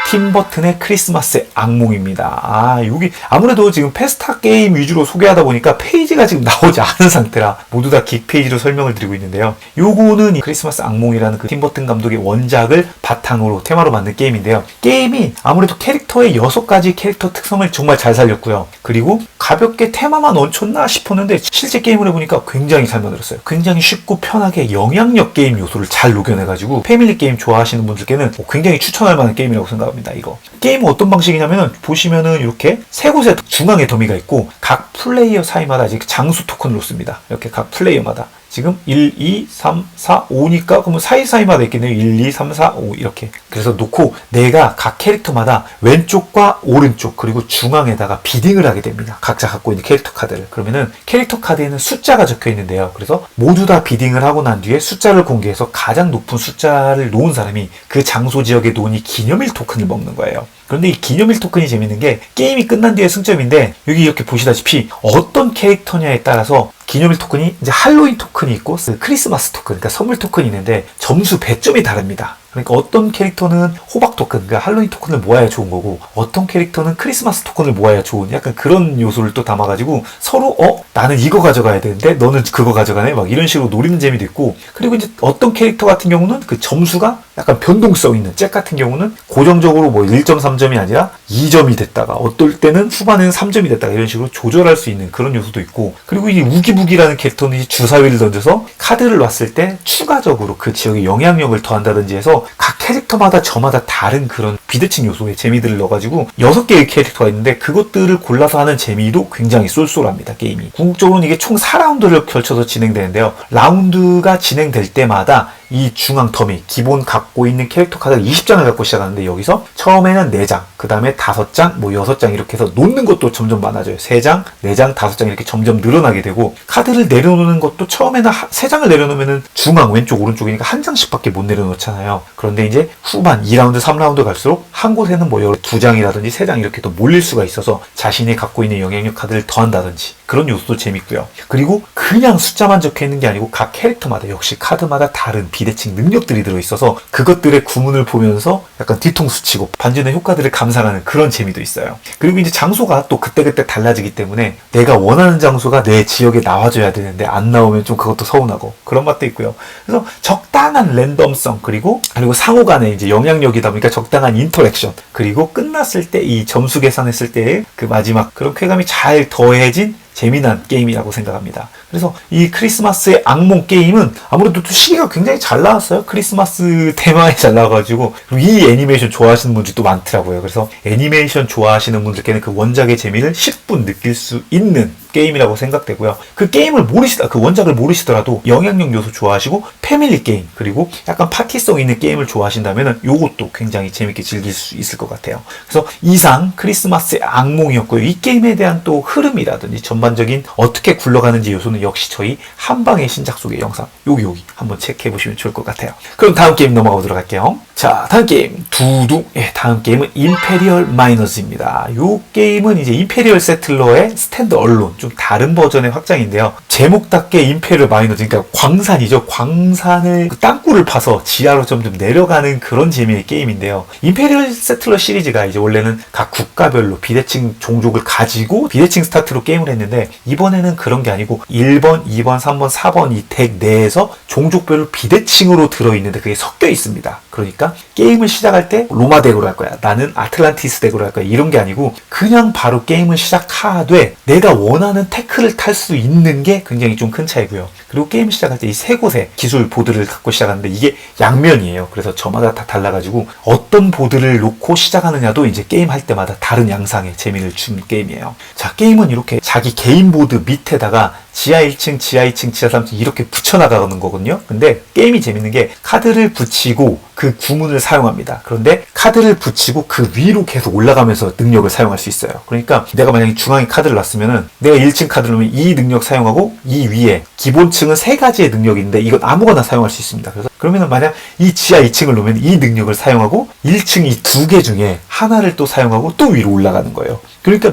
팀버튼의 크리스마스의 악몽입니다. 여기 아무래도 지금 페스타 게임 위주로 소개하다 보니까 페이지가 지금 나오지 않은 상태라 모두 다 긱 페이지로 설명을 드리고 있는데요. 요거는 이 크리스마스 악몽이라는 그 팀버튼 감독의 원작을 바탕으로 테마로 만든 게임인데요. 게임이 아무래도 캐릭터의 6가지 캐릭터 특성을 정말 잘 살렸고요. 그리고 가볍게 테마만 얹혔나 싶었는데 실제 게임을 해보니까 굉장히 잘 만들었어요. 굉장히 쉽고 편하게 영향력 게임 요소를 잘 녹여내가지고 패밀리 게임 좋아하시는 분들께는 굉장히 추천할 만한 게임이라고 생각합니다. 이거 게임은 어떤 방식이냐면은 보시면은 이렇게 세 곳에 중앙에 더미가 있고 각 플레이어 사이마다 이제 장수 토큰을 놓습니다. 이렇게 각 플레이어마다 지금 1, 2, 3, 4, 5니까 그러면 사이사이마다 있겠네요. 1, 2, 3, 4, 5 이렇게. 그래서 놓고 내가 각 캐릭터마다 왼쪽과 오른쪽 그리고 중앙에다가 비딩을 하게 됩니다. 각자 갖고 있는 캐릭터 카드를. 그러면은 캐릭터 카드에는 숫자가 적혀 있는데요. 그래서 모두 다 비딩을 하고 난 뒤에 숫자를 공개해서 가장 높은 숫자를 놓은 사람이 그 장소 지역에 놓은 이 기념일 토큰을 먹는 거예요. 그런데 이 기념일 토큰이 재밌는 게 게임이 끝난 뒤에 승점인데 여기 이렇게 보시다시피 어떤 캐릭터냐에 따라서 기념일 토큰이 이제 할로윈 토큰이 있고 크리스마스 토큰, 그러니까 선물 토큰이 있는데 점수 배점이 다릅니다. 그러니까 어떤 캐릭터는 호박 토큰, 그러니까 할로윈 토큰을 모아야 좋은 거고 어떤 캐릭터는 크리스마스 토큰을 모아야 좋은 약간 그런 요소를 또 담아가지고 서로 나는 이거 가져가야 되는데 너는 그거 가져가네 막 이런 식으로 노리는 재미도 있고 그리고 이제 어떤 캐릭터 같은 경우는 그 점수가 약간 변동성 있는 잭 같은 경우는 고정적으로 뭐 1.3점이 아니라 2점이 됐다가 어떨 때는 후반에는 3점이 됐다가 이런 식으로 조절할 수 있는 그런 요소도 있고 그리고 이 우기부기라는 캐릭터는 주사위를 던져서 카드를 놨을 때 추가적으로 그 지역에 영향력을 더한다든지 해서 각 캐릭터마다 저마다 다른 그런 비대칭 요소의 재미들을 넣어가지고 6개의 캐릭터가 있는데 그것들을 골라서 하는 재미도 굉장히 쏠쏠합니다. 게임이. 궁극적으로는 이게 총 4라운드를 걸쳐서 진행되는데요. 라운드가 진행될 때마다 이 중앙 더미, 기본 갖고 있는 캐릭터 카드를 20장을 갖고 시작하는데 여기서 처음에는 4장, 그 다음에 5장, 뭐 6장 이렇게 해서 놓는 것도 점점 많아져요. 3장, 4장, 5장 이렇게 점점 늘어나게 되고 카드를 내려놓는 것도 처음에는 3장을 내려놓으면 중앙, 왼쪽, 오른쪽이니까 한 장씩밖에 못 내려놓잖아요. 그런데 이제 후반 2라운드, 3라운드 갈수록 한 곳에는 뭐 2장이라든지 3장 이렇게 또 몰릴 수가 있어서 자신이 갖고 있는 영향력 카드를 더한다든지 그런 요소도 재밌고요. 그리고 그냥 숫자만 적혀 있는 게 아니고 각 캐릭터마다 역시 카드마다 다른 비대칭 능력들이 들어있어서 그것들의 구문을 보면서 약간 뒤통수 치고 반전의 효과들을 감상하는 그런 재미도 있어요. 그리고 이제 장소가 또 그때그때 달라지기 때문에 내가 원하는 장소가 내 지역에 나와줘야 되는데 안 나오면 좀 그것도 서운하고 그런 맛도 있고요. 그래서 적당한 랜덤성 그리고 상호 간에 이제 영향력이다 보니까 적당한 인터랙션 그리고 끝났을 때 이 점수 계산했을 때 그 마지막 그런 쾌감이 잘 더해진 재미난 게임이라고 생각합니다. 그래서 이 크리스마스의 악몽 게임은 아무래도 또 시기가 굉장히 잘 나왔어요. 크리스마스 테마에 잘 나와가지고 이 애니메이션 좋아하시는 분들이 또 많더라고요. 그래서 애니메이션 좋아하시는 분들께는 그 원작의 재미를 10분 느낄 수 있는 게임이라고 생각되고요. 그 게임을 그 원작을 모르시더라도 영향력 요소 좋아하시고 패밀리 게임 그리고 약간 파티성 있는 게임을 좋아하신다면 요것도 굉장히 재밌게 즐길 수 있을 것 같아요. 그래서 이상 크리스마스의 악몽이었고요. 이 게임에 대한 또 흐름이라든지 전반적인 어떻게 굴러가는지 요소는 역시 저희 한방의 신작 소개 영상 여기 한번 체크해 보시면 좋을 것 같아요. 그럼 다음 게임 넘어가 보도록 할게요. 자, 다음 게임 두둥. 다음 게임은 임페리얼 마이너즈입니다. 이 게임은 이제 임페리얼 세틀러의 스탠드 얼론 좀 다른 버전의 확장인데요. 제목답게 임페리얼 마이너즈 그러니까 광산이죠. 광산을 땅굴을 파서 지하로 점점 내려가는 그런 재미의 게임인데요. 임페리얼 세틀러 시리즈가 이제 원래는 각 국가별로 비대칭 종족을 가지고 비대칭 스타트로 게임을 했는데 이번에는 그런 게 아니고 1번, 2번, 3번, 4번 이 덱 내에서 종족별로 비대칭으로 들어있는데 그게 섞여 있습니다. 그러니까 게임을 시작할 때 로마 덱으로 할 거야, 나는 아틀란티스 덱으로 할 거야, 이런 게 아니고 그냥 바로 게임을 시작하되 내가 원하는 테크를 탈 수 있는 게 굉장히 좀 큰 차이고요. 그리고 게임 시작할 때 이 세 곳의 기술 보드를 갖고 시작하는데 이게 양면이에요. 그래서 저마다 다 달라가지고 어떤 보드를 놓고 시작하느냐도 이제 게임 할 때마다 다른 양상의 재미를 주는 게임이에요. 자, 게임은 이렇게 자기 개인 보드 밑에다가 지하 1층, 지하 2층, 지하 3층 이렇게 붙여나가는 거거든요. 근데 게임이 재밌는 게 카드를 붙이고 그 구문을 사용합니다. 그런데 카드를 붙이고 그 위로 계속 올라가면서 능력을 사용할 수 있어요. 그러니까 내가 만약에 중앙에 카드를 놨으면은 내가 1층 카드를 놓으면 이 능력 사용하고 이 위에 기본층은 3가지의 능력이 있는데 이건 아무거나 사용할 수 있습니다. 그래서 그러면은 만약 이 지하 2층을 놓으면 이 능력을 사용하고 1층 이 2개 중에 하나를 또 사용하고 또 위로 올라가는 거예요. 그러니까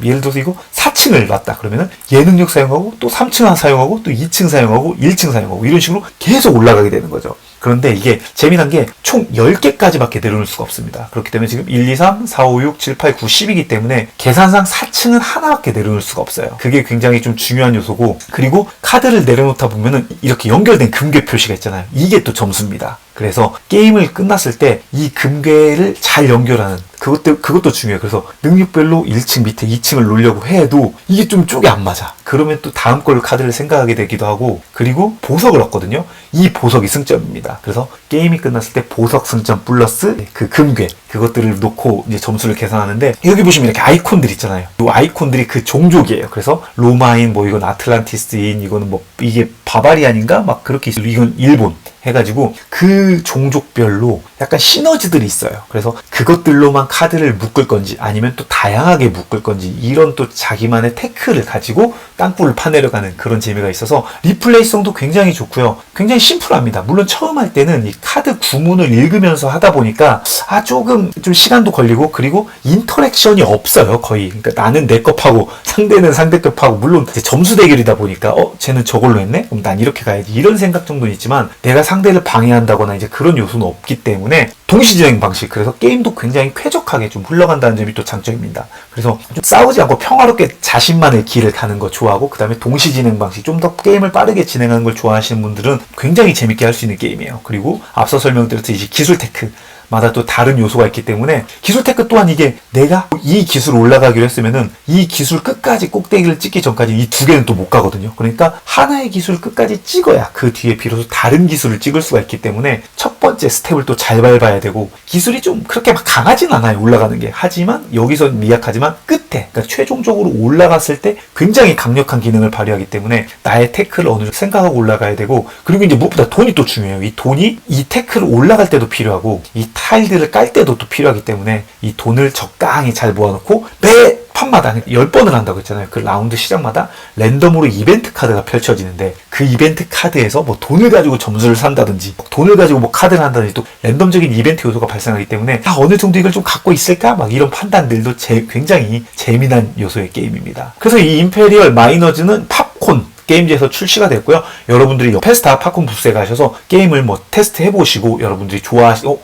예를 들어서 이거 4층을 놨다 그러면은 얘 능력 사용하고 또 3층 하나 사용하고 또 2층 사용하고 1층 사용하고 이런 식으로 계속 올라가게 되는 거죠. 그런데 이게 재미난 게 총 10개까지밖에 내려놓을 수가 없습니다. 그렇기 때문에 지금 1, 2, 3, 4, 5, 6, 7, 8, 9, 10이기 때문에 계산상 4층은 하나밖에 내려놓을 수가 없어요. 그게 굉장히 좀 중요한 요소고, 그리고 카드를 내려놓다 보면은 이렇게 연결된 금괴 표시가 있잖아요. 이게 또 점수입니다. 그래서 게임을 끝났을 때 이 금괴를 잘 연결하는 그것도 중요해요. 그래서 능력별로 1층 밑에 2층을 놓으려고 해도 이게 좀 쪽이 안 맞아. 그러면 또 다음 걸 카드를 생각하게 되기도 하고, 그리고 보석을 얻거든요. 이 보석이 승점입니다. 그래서 게임이 끝났을 때 보석 승점 플러스 그 금괴, 그것들을 놓고 이제 점수를 계산하는데, 여기 보시면 이렇게 아이콘들 있잖아요. 이 아이콘들이 그 종족이에요. 그래서 로마인, 뭐 이건 아틀란티스인, 이거는 뭐 이게 바바리안인가? 막 그렇게 있어요. 이건 일본 해가지고 그 종족별로 약간 시너지들이 있어요. 그래서 그것들로만 카드를 묶을 건지 아니면 또 다양하게 묶을 건지, 이런 또 자기만의 테크를 가지고 땅굴을 파내려가는 그런 재미가 있어서 리플레이성도 굉장히 좋고요. 굉장히 심플합니다. 물론 처음 할 때는 이 카드 구문을 읽으면서 하다 보니까 조금 좀 시간도 걸리고, 그리고 인터랙션이 없어요. 거의. 그러니까 나는 내 거 파고 상대는 상대 거 파고, 물론 이제 점수 대결이다 보니까 쟤는 저걸로 했네? 그럼 난 이렇게 가야지, 이런 생각 정도는 있지만 내가 상대를 방해한다거나 이제 그런 요소는 없기 때문에 동시 진행 방식, 그래서 게임도 굉장히 쾌적하게 좀 흘러간다는 점이 또 장점입니다. 그래서 좀 싸우지 않고 평화롭게 자신만의 길을 가는 거 좋아하고, 그 다음에 동시 진행 방식, 좀 더 게임을 빠르게 진행하는 걸 좋아하시는 분들은 굉장히 재밌게 할 수 있는 게임이에요. 그리고 앞서 설명드렸듯이 기술 테크 마다 또 다른 요소가 있기 때문에, 기술 테크 또한 이게 내가 이 기술 올라가기로 했으면은 이 기술 끝까지 꼭대기를 찍기 전까지 이 2개는 또 못 가거든요. 그러니까 하나의 기술 끝까지 찍어야 그 뒤에 비로소 다른 기술을 찍을 수가 있기 때문에 첫 번째 스텝을 또 잘 밟아야 되고, 기술이 좀 그렇게 막 강하진 않아요, 올라가는 게. 하지만 여기서 미약하지만 끝에, 그러니까 최종적으로 올라갔을 때 굉장히 강력한 기능을 발휘하기 때문에 나의 테크를 어느 정도 생각하고 올라가야 되고, 그리고 이제 무엇보다 돈이 또 중요해요. 이 돈이 이 테크를 올라갈 때도 필요하고 이 타일들을 깔 때도 또 필요하기 때문에 이 돈을 적당히 잘 모아놓고 매 판마다 10번을 한다고 했잖아요. 그 라운드 시작마다 랜덤으로 이벤트 카드가 펼쳐지는데, 그 이벤트 카드에서 뭐 돈을 가지고 점수를 산다든지 돈을 가지고 뭐 카드를 한다든지 또 랜덤적인 이벤트 요소가 발생하기 때문에 어느 정도 이걸 좀 갖고 있을까? 막 이런 판단들도 굉장히 재미난 요소의 게임입니다. 그래서 이 임페리얼 마이너즈는 팝콘 게임즈에서 출시가 됐고요. 여러분들이 페스타 팝콘 부스에 가셔서 게임을 뭐 테스트 해보시고 여러분들이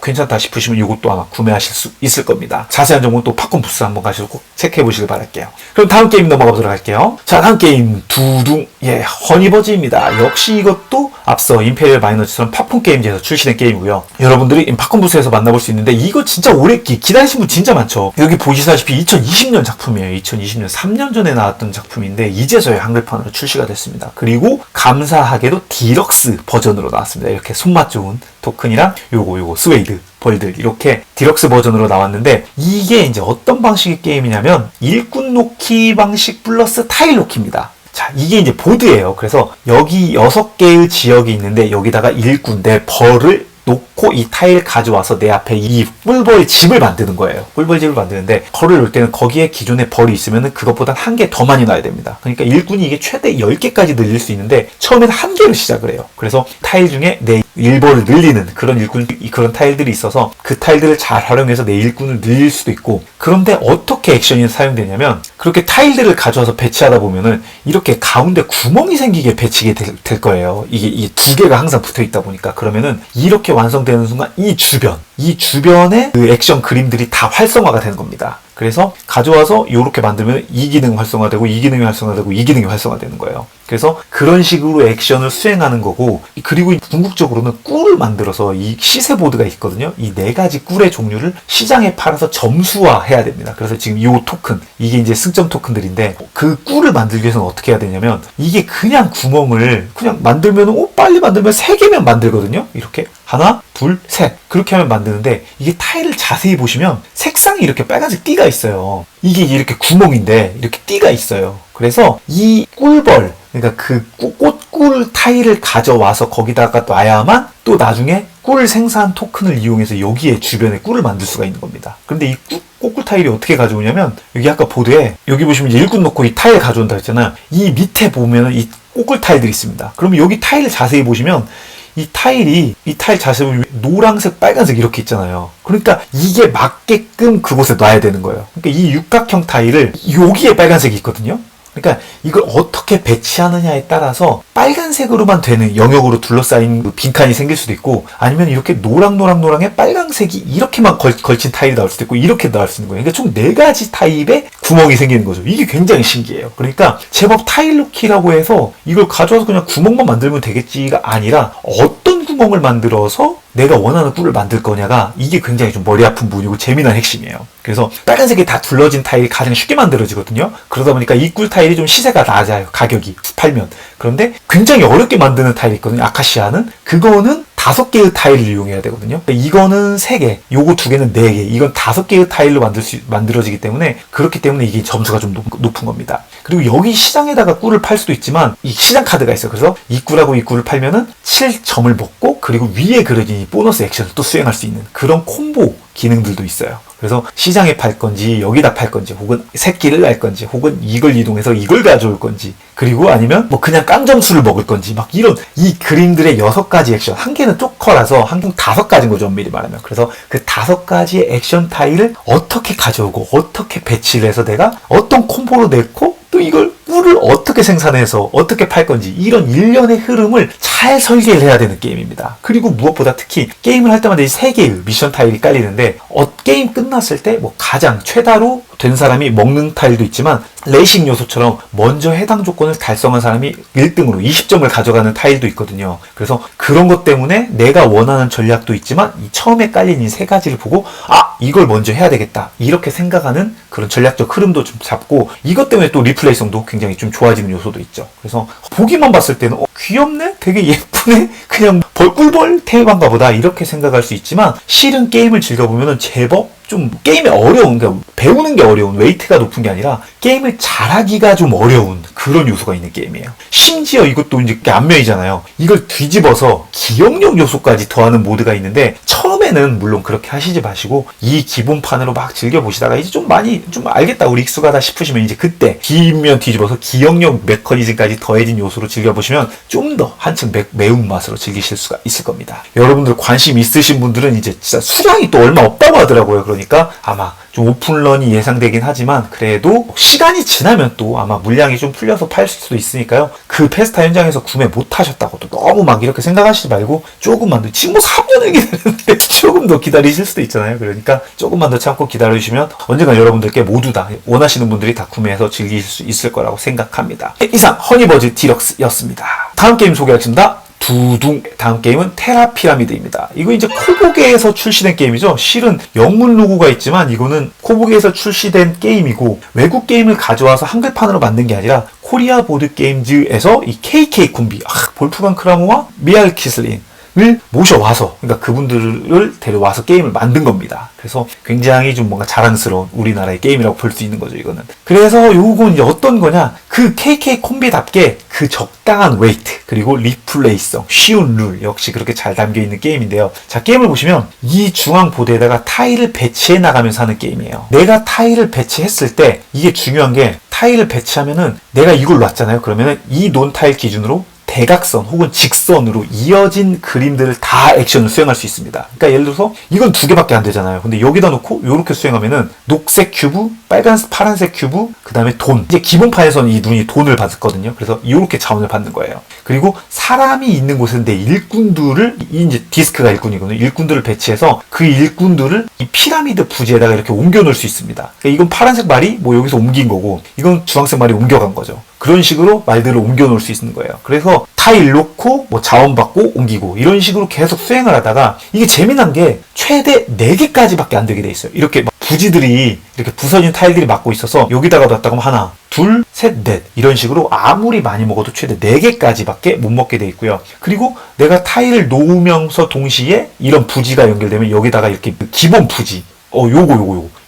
괜찮다 싶으시면 이것도 아마 구매하실 수 있을 겁니다. 자세한 정보는 또 팝콘 부스 한번 가셔서 꼭 체크해보시길 바랄게요. 그럼 다음 게임 넘어가 보도록 할게요. 자, 다음 게임 두둥, 허니버즈입니다. 역시 이것도 앞서 임페리얼 마이너즈처럼 팝콘 게임즈에서 출시된 게임이고요. 여러분들이 팝콘 부스에서 만나볼 수 있는데, 이거 진짜 오래 기다리신 분 진짜 많죠. 여기 보시다시피 2020년 작품이에요. 2020년 3년 전에 나왔던 작품인데 이제서야 한글판으로 출시가 됐습니다. 그리고 감사하게도 디럭스 버전으로 나왔습니다. 이렇게 손맛 좋은 토큰이랑 요거 스웨이드 벌들 이렇게 디럭스 버전으로 나왔는데, 이게 이제 어떤 방식의 게임이냐면 일꾼 놓기 방식 플러스 타일 놓기입니다. 자, 이게 이제 보드예요. 그래서 여기 6개의 지역이 있는데 여기다가 일꾼 내 벌을 놓고 이 타일 가져와서 내 앞에 이 꿀벌 집을 만드는 거예요. 꿀벌 집을 만드는데, 벌을 놓을 때는 거기에 기존에 벌이 있으면 그것보다 1개 더 많이 놔야 됩니다. 그러니까 일꾼이 이게 최대 10개까지 늘릴 수 있는데 처음에는 1개로 시작을 해요. 그래서 타일 중에 내 일벌을 늘리는 그런 타일들이 있어서 그 타일들을 잘 활용해서 내 일꾼을 늘릴 수도 있고, 그런데 어떻게 액션이 사용되냐면, 그렇게 타일들을 가져와서 배치하다 보면은 이렇게 가운데 구멍이 생기게 배치게 될 거예요. 이게 2개가 항상 붙어 있다 보니까. 그러면은 이렇게 완성되는 순간 이 주변에 그 액션 그림들이 다 활성화가 되는 겁니다. 그래서 가져와서 이렇게 만들면 이 기능 활성화되고 이 기능이 활성화되고 이 기능이 활성화되는 거예요. 그래서 그런 식으로 액션을 수행하는 거고, 그리고 궁극적으로는 꿀을 만들어서 이 시세보드가 있거든요. 이 4가지 꿀의 종류를 시장에 팔아서 점수화해야 됩니다. 그래서 지금 이 토큰, 이게 이제 승점 토큰들인데, 그 꿀을 만들기 위해서는 어떻게 해야 되냐면, 이게 그냥 구멍을 그냥 만들면 빨리 만들면 3개면 만들거든요. 이렇게 하나, 둘, 셋 그렇게 하면 만드는데, 이게 타일을 자세히 보시면 색상이 이렇게 빨간색 띠가 있어요. 이게 이렇게 구멍인데 이렇게 띠가 있어요. 그래서 이 꿀벌, 그러니까 그 꽃꿀 타일을 가져와서 거기다가 놔야만 또 나중에 꿀 생산 토큰을 이용해서 여기에 주변에 꿀을 만들 수가 있는 겁니다. 그런데 이 꽃꿀 타일이 어떻게 가져오냐면, 여기 아까 보드에 여기 보시면 일꾼 놓고 이 타일 가져온다 했잖아요. 이 밑에 보면은 이 꽃꿀 타일들이 있습니다. 그러면 여기 타일을 자세히 보시면 이 타일 자세히 보면 노란색, 빨간색 이렇게 있잖아요. 그러니까 이게 맞게끔 그곳에 놔야 되는 거예요. 그러니까 이 육각형 타일을 여기에 빨간색이 있거든요. 그러니까 이걸 어떻게 배치하느냐에 따라서 빨간색으로만 되는 영역으로 둘러싸인 빈칸이 생길 수도 있고, 아니면 이렇게 노랑노랑노랑에 빨간색이 이렇게만 걸친 타일이 나올 수도 있고, 이렇게 나올 수 있는 거예요. 그러니까 총 4가지 타입의 구멍이 생기는 거죠. 이게 굉장히 신기해요. 그러니까 제법 타일 놓기라고 해서 이걸 가져와서 그냥 구멍만 만들면 되겠지가 아니라, 어떤 구멍을 만들어서 내가 원하는 꿀을 만들 거냐가 이게 굉장히 좀 머리 아픈 부분이고 재미난 핵심이에요. 그래서 빨간색이 다 둘러진 타일이 가장 쉽게 만들어지거든요. 그러다 보니까 이 꿀 타일이 좀 시세가 낮아요. 가격이 팔면. 그런데 굉장히 어렵게 만드는 타일이 있거든요. 아카시아는. 그거는 5개의 타일을 이용해야 되거든요. 이거는 3개, 요거 2개는 4개, 이건 5개의 타일로 만들어지기 때문에, 그렇기 때문에 이게 점수가 좀 높은 겁니다. 그리고 여기 시장에다가 꿀을 팔 수도 있지만, 이 시장 카드가 있어요. 그래서 이 꿀하고 이 꿀을 팔면은 7점을 먹고, 그리고 위에 그려진 이 보너스 액션을 또 수행할 수 있는 그런 콤보 기능들도 있어요. 그래서 시장에 팔 건지, 여기다 팔 건지, 혹은 새끼를 날 건지, 혹은 이걸 이동해서 이걸 가져올 건지, 그리고 아니면 뭐 그냥 깡점수를 먹을 건지, 막 이런 이 그림들의 6가지 액션, 한 개는 쪼커라서 한 총 5가지인 거죠, 엄밀히 말하면. 그래서 그 5가지의 액션 타일을 어떻게 가져오고, 어떻게 배치를 해서 내가 어떤 콤보로 넣고, 또 이걸 꿀을 어떻게 생산해서 어떻게 팔 건지, 이런 일련의 흐름을 잘 설계를 해야 되는 게임입니다. 그리고 무엇보다 특히 게임을 할 때마다 이 3개의 미션 타일이 깔리는데, 게임 끝났을 때 뭐 가장 최다로 된 사람이 먹는 타일도 있지만, 레이싱 요소처럼 먼저 해당 조건을 달성한 사람이 1등으로 20점을 가져가는 타일도 있거든요. 그래서 그런 것 때문에 내가 원하는 전략도 있지만, 이 처음에 깔린 이 3가지를 보고 이걸 먼저 해야 되겠다, 이렇게 생각하는 그런 전략적 흐름도 좀 잡고, 이것 때문에 또 리플레이성도 굉장히 좀 좋아지는 요소도 있죠. 그래서 보기만 봤을 때는 귀엽네? 되게 예쁘네? 그냥 꿀벌 테마인가 보다, 이렇게 생각할 수 있지만, 실은 게임을 즐겨보면 제법 좀 게임이 어려운, 그러니까 배우는 게 어려운, 웨이트가 높은 게 아니라 게임을 잘하기가 좀 어려운 그런 요소가 있는 게임이에요. 심지어 이것도 이제 안면이잖아요. 이걸 뒤집어서 기억력 요소까지 더하는 모드가 있는데, 처음에는 물론 그렇게 하시지 마시고 이 기본판으로 막 즐겨보시다가 이제 좀 많이 좀 알겠다, 우리 익숙하다 싶으시면 이제 그때 뒷면 뒤집어서 기억력 메커니즘까지 더해진 요소로 즐겨보시면 좀 더 한층 매운맛으로 즐기실 수가 있을 겁니다. 여러분들 관심 있으신 분들은 이제 진짜 수량이 또 얼마 없다고 하더라고요. 그러니까 아마 좀 오픈런이 예상되긴 하지만, 그래도 시간이 지나면 또 아마 물량이 좀 풀려서 팔 수도 있으니까요. 그 페스타 현장에서 구매 못 하셨다고도 너무 막 이렇게 생각하시지 말고, 조금만 더, 지금 뭐 3년을 기다렸는데 조금 더 기다리실 수도 있잖아요. 그러니까 조금만 더 참고 기다려주시면 언젠가 여러분들께 모두 다 원하시는 분들이 다 구매해서 즐기실 수 있을 거라고 생각합니다. 이상 허니버즈 디럭스였습니다. 다음 게임 소개하겠습니다. 두둥. 다음 게임은 테라피라미드입니다. 이거 이제 코보게에서 출시된 게임이죠. 실은 영문 로고가 있지만 이거는 코보게에서 출시된 게임이고, 외국 게임을 가져와서 한글판으로 만든 게 아니라 코리아 보드 게임즈에서 이 KK 콤비, 볼프강 크라모와 미알 키슬린 을 모셔와서, 그러니까 그분들을 데려와서 게임을 만든 겁니다. 그래서 굉장히 좀 뭔가 자랑스러운 우리나라의 게임이라고 볼 수 있는 거죠, 이거는. 그래서 요건 이제 어떤 거냐, 그 KK 콤비답게 그 적당한 웨이트, 그리고 리플레이성, 쉬운 룰 역시 그렇게 잘 담겨있는 게임인데요. 자, 게임을 보시면 이 중앙 보드에다가 타일을 배치해 나가면서 하는 게임이에요. 내가 타일을 배치했을 때, 이게 중요한 게, 타일을 배치하면은 내가 이걸 놨잖아요. 그러면은 이 논 타일 기준으로 대각선 혹은 직선으로 이어진 그림들을 다 액션을 수행할 수 있습니다. 그러니까 예를 들어서 이건 2개밖에 안 되잖아요. 근데 여기다 놓고 이렇게 수행하면은 녹색 큐브, 파란색 큐브, 그 다음에 돈. 이제 기본판에서는 이 눈이 돈을 받았거든요. 그래서 이렇게 자원을 받는 거예요. 그리고 사람이 있는 곳에 내 일꾼들을, 이제 디스크가 일꾼이거든요. 일꾼들을 배치해서 그 일꾼들을 이 피라미드 부지에다가 이렇게 옮겨 놓을 수 있습니다. 그러니까 이건 파란색 말이 뭐 여기서 옮긴 거고, 이건 주황색 말이 옮겨간 거죠. 그런 식으로 말들을 옮겨 놓을 수 있는 거예요. 그래서 타일 놓고 뭐 자원 받고 옮기고 이런 식으로 계속 수행을 하다가 이게 재미난 게 최대 4개까지밖에 안 되게 돼 있어요. 이렇게 막 부지들이 이렇게 부서진 타일들이 막고 있어서 여기다가 놨다가 하나, 둘, 셋, 넷 이런 식으로 아무리 많이 먹어도 최대 4개까지밖에 못 먹게 돼 있고요. 그리고 내가 타일을 놓으면서 동시에 이런 부지가 연결되면 여기다가 이렇게 기본 부지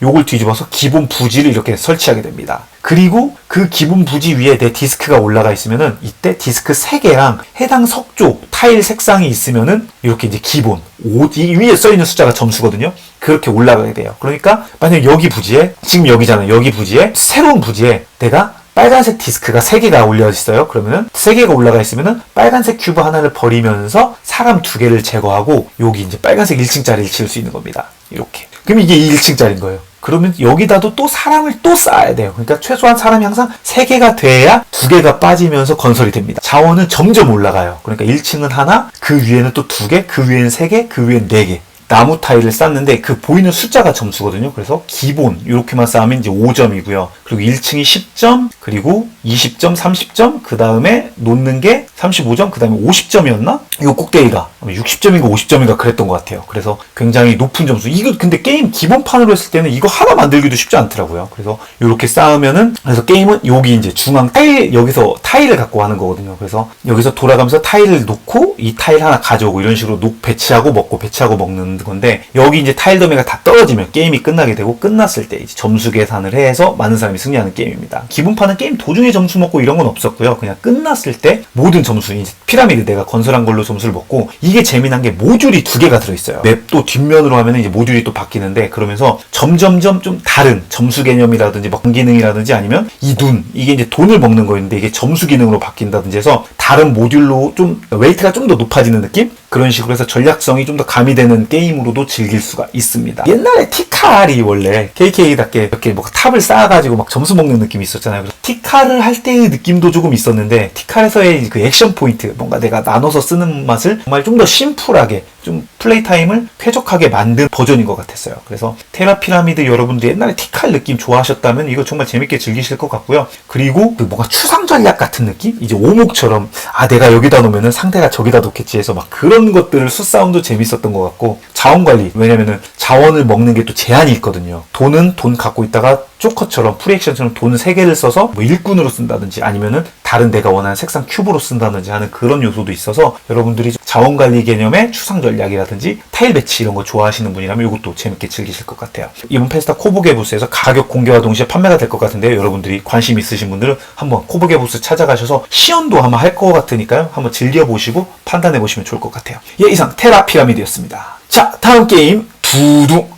요걸 뒤집어서 기본 부지를 이렇게 설치하게 됩니다. 그리고 그 기본 부지 위에 내 디스크가 올라가 있으면은 이때 디스크 3개랑 해당 석조 타일 색상이 있으면은 이렇게 이제 기본 이 위에 써 있는 숫자가 점수거든요. 그렇게 올라가게 돼요. 그러니까 만약 여기 부지에 지금 여기잖아요. 여기 부지에 새로운 부지에 내가 빨간색 디스크가 3개가 올려 있어요. 그러면은 3개가 올라가 있으면은 빨간색 큐브 하나를 버리면서 사람 2개를 제거하고 여기 이제 빨간색 1층짜리를 지을 수 있는 겁니다. 이렇게. 그럼 이게 1층짜리인 거예요. 그러면 여기다도 또 사람을 또 쌓아야 돼요. 그러니까 최소한 사람이 항상 3개가 돼야 2개가 빠지면서 건설이 됩니다. 자원은 점점 올라가요. 그러니까 1층은 하나, 그 위에는 또 2개, 그 위에는 3개, 그 위에는 4개. 나무 타일을 쌓는데 그 보이는 숫자가 점수거든요. 그래서 기본 이렇게만 쌓으면 이제 5점이고요. 그리고 1층이 10점, 그리고 20점, 30점, 그 다음에 놓는 게 35점, 그 다음에 50점이었나? 이거 꼭대기가 60점인가 50점인가 그랬던 것 같아요. 그래서 굉장히 높은 점수. 이거 근데 게임 기본판으로 했을 때는 이거 하나 만들기도 쉽지 않더라고요. 그래서 이렇게 쌓으면은 그래서 게임은 여기 이제 중앙 타일 여기서 타일을 갖고 하는 거거든요. 그래서 여기서 돌아가면서 타일을 놓고 이 타일 하나 가져오고 이런 식으로 배치하고 먹고 배치하고 먹는 건데 여기 이제 타일 더미가 다 떨어지면 게임이 끝나게 되고 끝났을 때 이제 점수 계산을 해서 많은 사람이 승리하는 게임입니다. 기본판은 게임 도중에 점수 먹고 이런 건 없었고요. 그냥 끝났을 때 모든 점수 이제 피라미드 내가 건설한 걸로 점수를 먹고 이게 재미난 게 모듈이 2개가 들어있어요. 맵도 뒷면으로 하면 이제 모듈이 또 바뀌는데 그러면서 점점점 좀 다른 점수 개념이라든지 막 기능이라든지 아니면 이게 이제 돈을 먹는 거였는데 이게 점수 기능으로 바뀐다든지 해서 다른 모듈로 좀 웨이트가 좀 더 높아지는 느낌? 그런 식으로 해서 전략성이 좀 더 가미되는 게임으로도 즐길 수가 있습니다. 옛날에 티칼이 원래 KK답게 이렇게 뭐 탑을 쌓아가지고 막 점수 먹는 느낌이 있었잖아요. 그래서 티칼을 할 때의 느낌도 조금 있었는데 티칼에서의 그 액션 포인트 뭔가 내가 나눠서 쓰는 맛을 정말 좀 더 심플하게 좀 플레이 타임을 쾌적하게 만든 버전인 것 같았어요. 그래서 테라 피라미드 여러분들 옛날에 티칼 느낌 좋아하셨다면 이거 정말 재밌게 즐기실 것 같고요. 그리고 그 뭔가 추상 전략 같은 느낌? 이제 오목처럼 내가 여기다 놓으면은 상대가 저기다 놓겠지 해서 막 그런 것들을 수싸움도 재밌었던 것 같고 자원 관리 왜냐면은 자원을 먹는 게 또 제한이 있거든요. 돈은 돈 갖고 있다가 조커처럼 프리액션처럼 돈 3개를 써서 뭐 일꾼으로 쓴다든지 아니면은 다른 내가 원하는 색상 큐브로 쓴다든지 하는 그런 요소도 있어서 여러분들이 자원관리 개념의 추상 전략이라든지 타일 배치 이런 거 좋아하시는 분이라면 이것도 재밌게 즐기실 것 같아요. 이번 페스타 코보게 부스에서 가격 공개와 동시에 판매가 될 것 같은데요. 여러분들이 관심 있으신 분들은 한번 코보게 부스 찾아가셔서 시연도 아마 할 것 같으니까요. 한번 즐겨보시고 판단해보시면 좋을 것 같아요. 예, 이상 테라 피라미드였습니다. 자, 다음 게임 두둥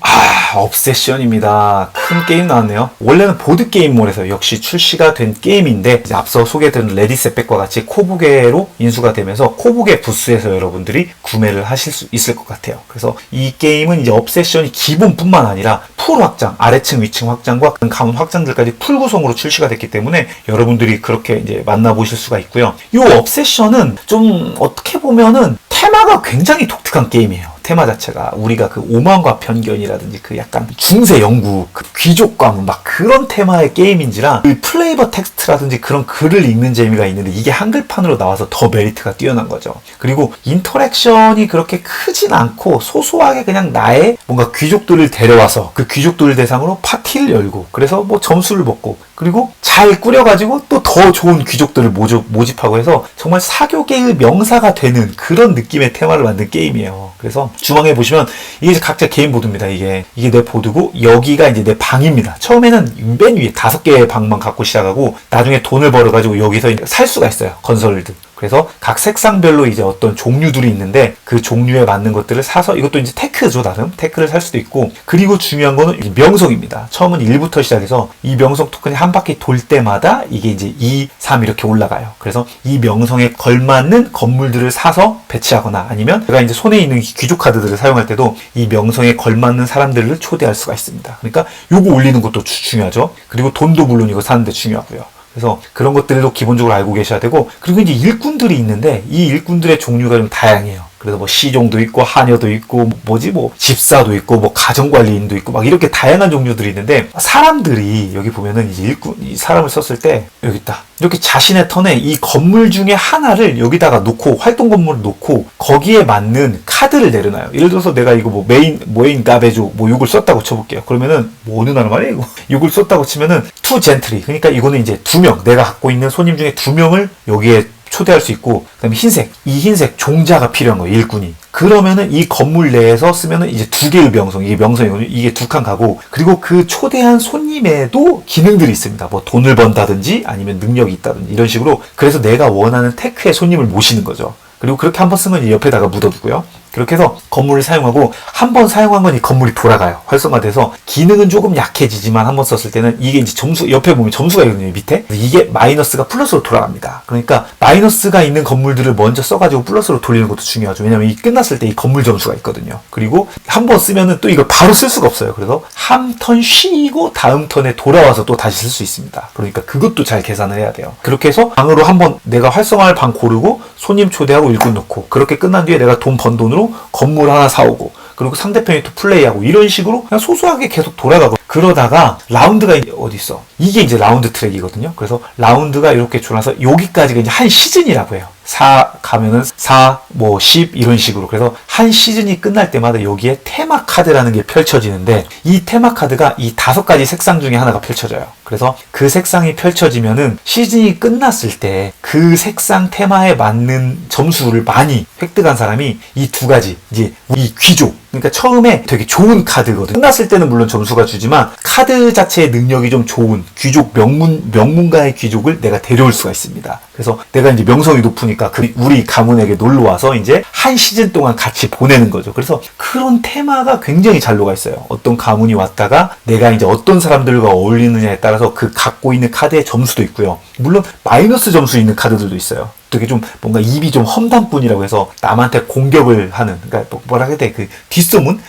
업세션입니다. 큰 게임 나왔네요. 원래는 보드게임몰에서 역시 출시가 된 게임인데 이제 앞서 소개해드린 레디셋백과 같이 코보게로 인수가 되면서 코보게 부스에서 여러분들이 구매를 하실 수 있을 것 같아요. 그래서 이 게임은 이제 업세션이 기본뿐만 아니라 풀 확장, 아래층 위층 확장과 가운 확장들까지 풀 구성으로 출시가 됐기 때문에 여러분들이 그렇게 이제 만나보실 수가 있고요. 이 업세션은 좀 어떻게 보면은 테마가 굉장히 독특한 게임이에요. 테마 자체가 우리가 그 오만과 편견이라든지 그 약간 중세 영국 그 귀족과 막 그런 테마의 게임인지라 그 플레이버 텍스트라든지 그런 글을 읽는 재미가 있는데 이게 한글판으로 나와서 더 메리트가 뛰어난 거죠. 그리고 인터랙션이 그렇게 크진 않고 소소하게 그냥 나의 뭔가 귀족들을 데려와서 그 귀족들을 대상으로 파티를 열고 그래서 뭐 점수를 먹고 그리고 잘 꾸려가지고 또 더 좋은 귀족들을 모집하고 해서 정말 사교계의 명사가 되는 그런 느낌의 테마를 만든 게임이에요. 그래서 중앙에 보시면 이게 이제 각자 개인 보드입니다. 이게 내 보드고 여기가 이제 내 방입니다. 처음에는 맨 위에 5개의 방만 갖고 시작하고 나중에 돈을 벌어가지고 여기서 살 수가 있어요. 건설들. 그래서 각 색상별로 이제 어떤 종류들이 있는데 그 종류에 맞는 것들을 사서 이것도 이제 테크죠, 나름. 테크를 살 수도 있고. 그리고 중요한 거는 명성입니다. 처음은 1부터 시작해서 이 명성 토큰이 한 바퀴 돌 때마다 이게 이제 2, 3 이렇게 올라가요. 그래서 이 명성에 걸맞는 건물들을 사서 배치하거나 아니면 제가 이제 손에 있는 귀족 카드들을 사용할 때도 이 명성에 걸맞는 사람들을 초대할 수가 있습니다. 그러니까 요거 올리는 것도 중요하죠. 그리고 돈도 물론 이거 사는데 중요하고요. 그래서 그런 것들도 기본적으로 알고 계셔야 되고 그리고 이제 일꾼들이 있는데 이 일꾼들의 종류가 좀 다양해요. 그래서 뭐 시종도 있고 하녀도 있고 뭐지 뭐 집사도 있고 뭐 가정관리인도 있고 막 이렇게 다양한 종류들이 있는데, 사람들이 여기 보면은 이제 일꾼 이 사람을 썼을 때 여기 있다. 이렇게 자신의 턴에 이 건물 중에 하나를 여기다가 놓고 활동 건물을 놓고 거기에 맞는 카드를 내려놔요. 예를 들어서 내가 이거 뭐 메인 가베조 뭐 이걸 썼다고 쳐볼게요. 그러면은 뭐 어느 나라 말이야 이거 이걸 썼다고 치면은 투 젠트리, 그러니까 이거는 이제 2명, 내가 갖고 있는 손님 중에 2명을 여기에 초대할 수 있고, 그다음에 흰색, 이 흰색 종자가 필요한 거예요, 일꾼이. 그러면은 이 건물 내에서 쓰면은 이제 2개의 명성, 이게 명성이거든요. 이게 2칸 가고, 그리고 그 초대한 손님에도 기능들이 있습니다. 뭐 돈을 번다든지 아니면 능력이 있다든지 이런 식으로. 그래서 내가 원하는 테크의 손님을 모시는 거죠. 그리고 그렇게 한번 쓰면 이제 옆에다가 묻어두고요. 그렇게 해서 건물을 사용하고, 한 번 사용한 건 이 건물이 돌아가요. 활성화돼서 기능은 조금 약해지지만 한 번 썼을 때는 이게 이제 점수, 옆에 보면 점수가 있거든요, 밑에. 이게 마이너스가 플러스로 돌아갑니다. 그러니까 마이너스가 있는 건물들을 먼저 써가지고 플러스로 돌리는 것도 중요하죠. 왜냐면 이 끝났을 때 이 건물 점수가 있거든요. 그리고 한 번 쓰면은 또 이걸 바로 쓸 수가 없어요. 그래서 한 턴 쉬고 다음 턴에 돌아와서 또 다시 쓸 수 있습니다. 그러니까 그것도 잘 계산을 해야 돼요. 그렇게 해서 방으로 한번 내가 활성화할 방 고르고 손님 초대하고 일꾼 넣고, 그렇게 끝난 뒤에 내가 돈 번 돈으로 건물 하나 사오고, 그리고 상대편이 또 플레이하고, 이런 식으로 그냥 소소하게 계속 돌아가고, 그러다가 라운드가 어디 있어? 이게 이제 라운드 트랙이거든요. 그래서 라운드가 이렇게 줄어서 여기까지가 이제 한 시즌이라고 해요. 4 가면은 4, 뭐 10 이런 식으로. 그래서 한 시즌이 끝날 때마다 여기에 테마 카드라는 게 펼쳐지는데, 이 테마 카드가 이 5가지 색상 중에 하나가 펼쳐져요. 그래서 그 색상이 펼쳐지면은 시즌이 끝났을 때 그 색상 테마에 맞는 점수를 많이 획득한 사람이 이 2가지, 이제 이 귀족, 그러니까 처음에 되게 좋은 카드거든. 끝났을 때는 물론 점수가 주지만 카드 자체의 능력이 좀 좋은 귀족, 명문가의 귀족을 내가 데려올 수가 있습니다. 그래서 내가 이제 명성이 높으니까 우리 가문에게 놀러 와서 이제 한 시즌 동안 같이 보내는 거죠. 그래서 그런 테마가 굉장히 잘 녹아 있어요. 어떤 가문이 왔다가 내가 이제 어떤 사람들과 어울리느냐에 따라서 그 갖고 있는 카드의 점수도 있고요. 물론 마이너스 점수 있는 카드들도 있어요. 되게 좀 뭔가 입이 좀 험담꾼이라고 해서 남한테 공격을 하는, 그러니까 뭐라 해야 돼, 그 뒷소문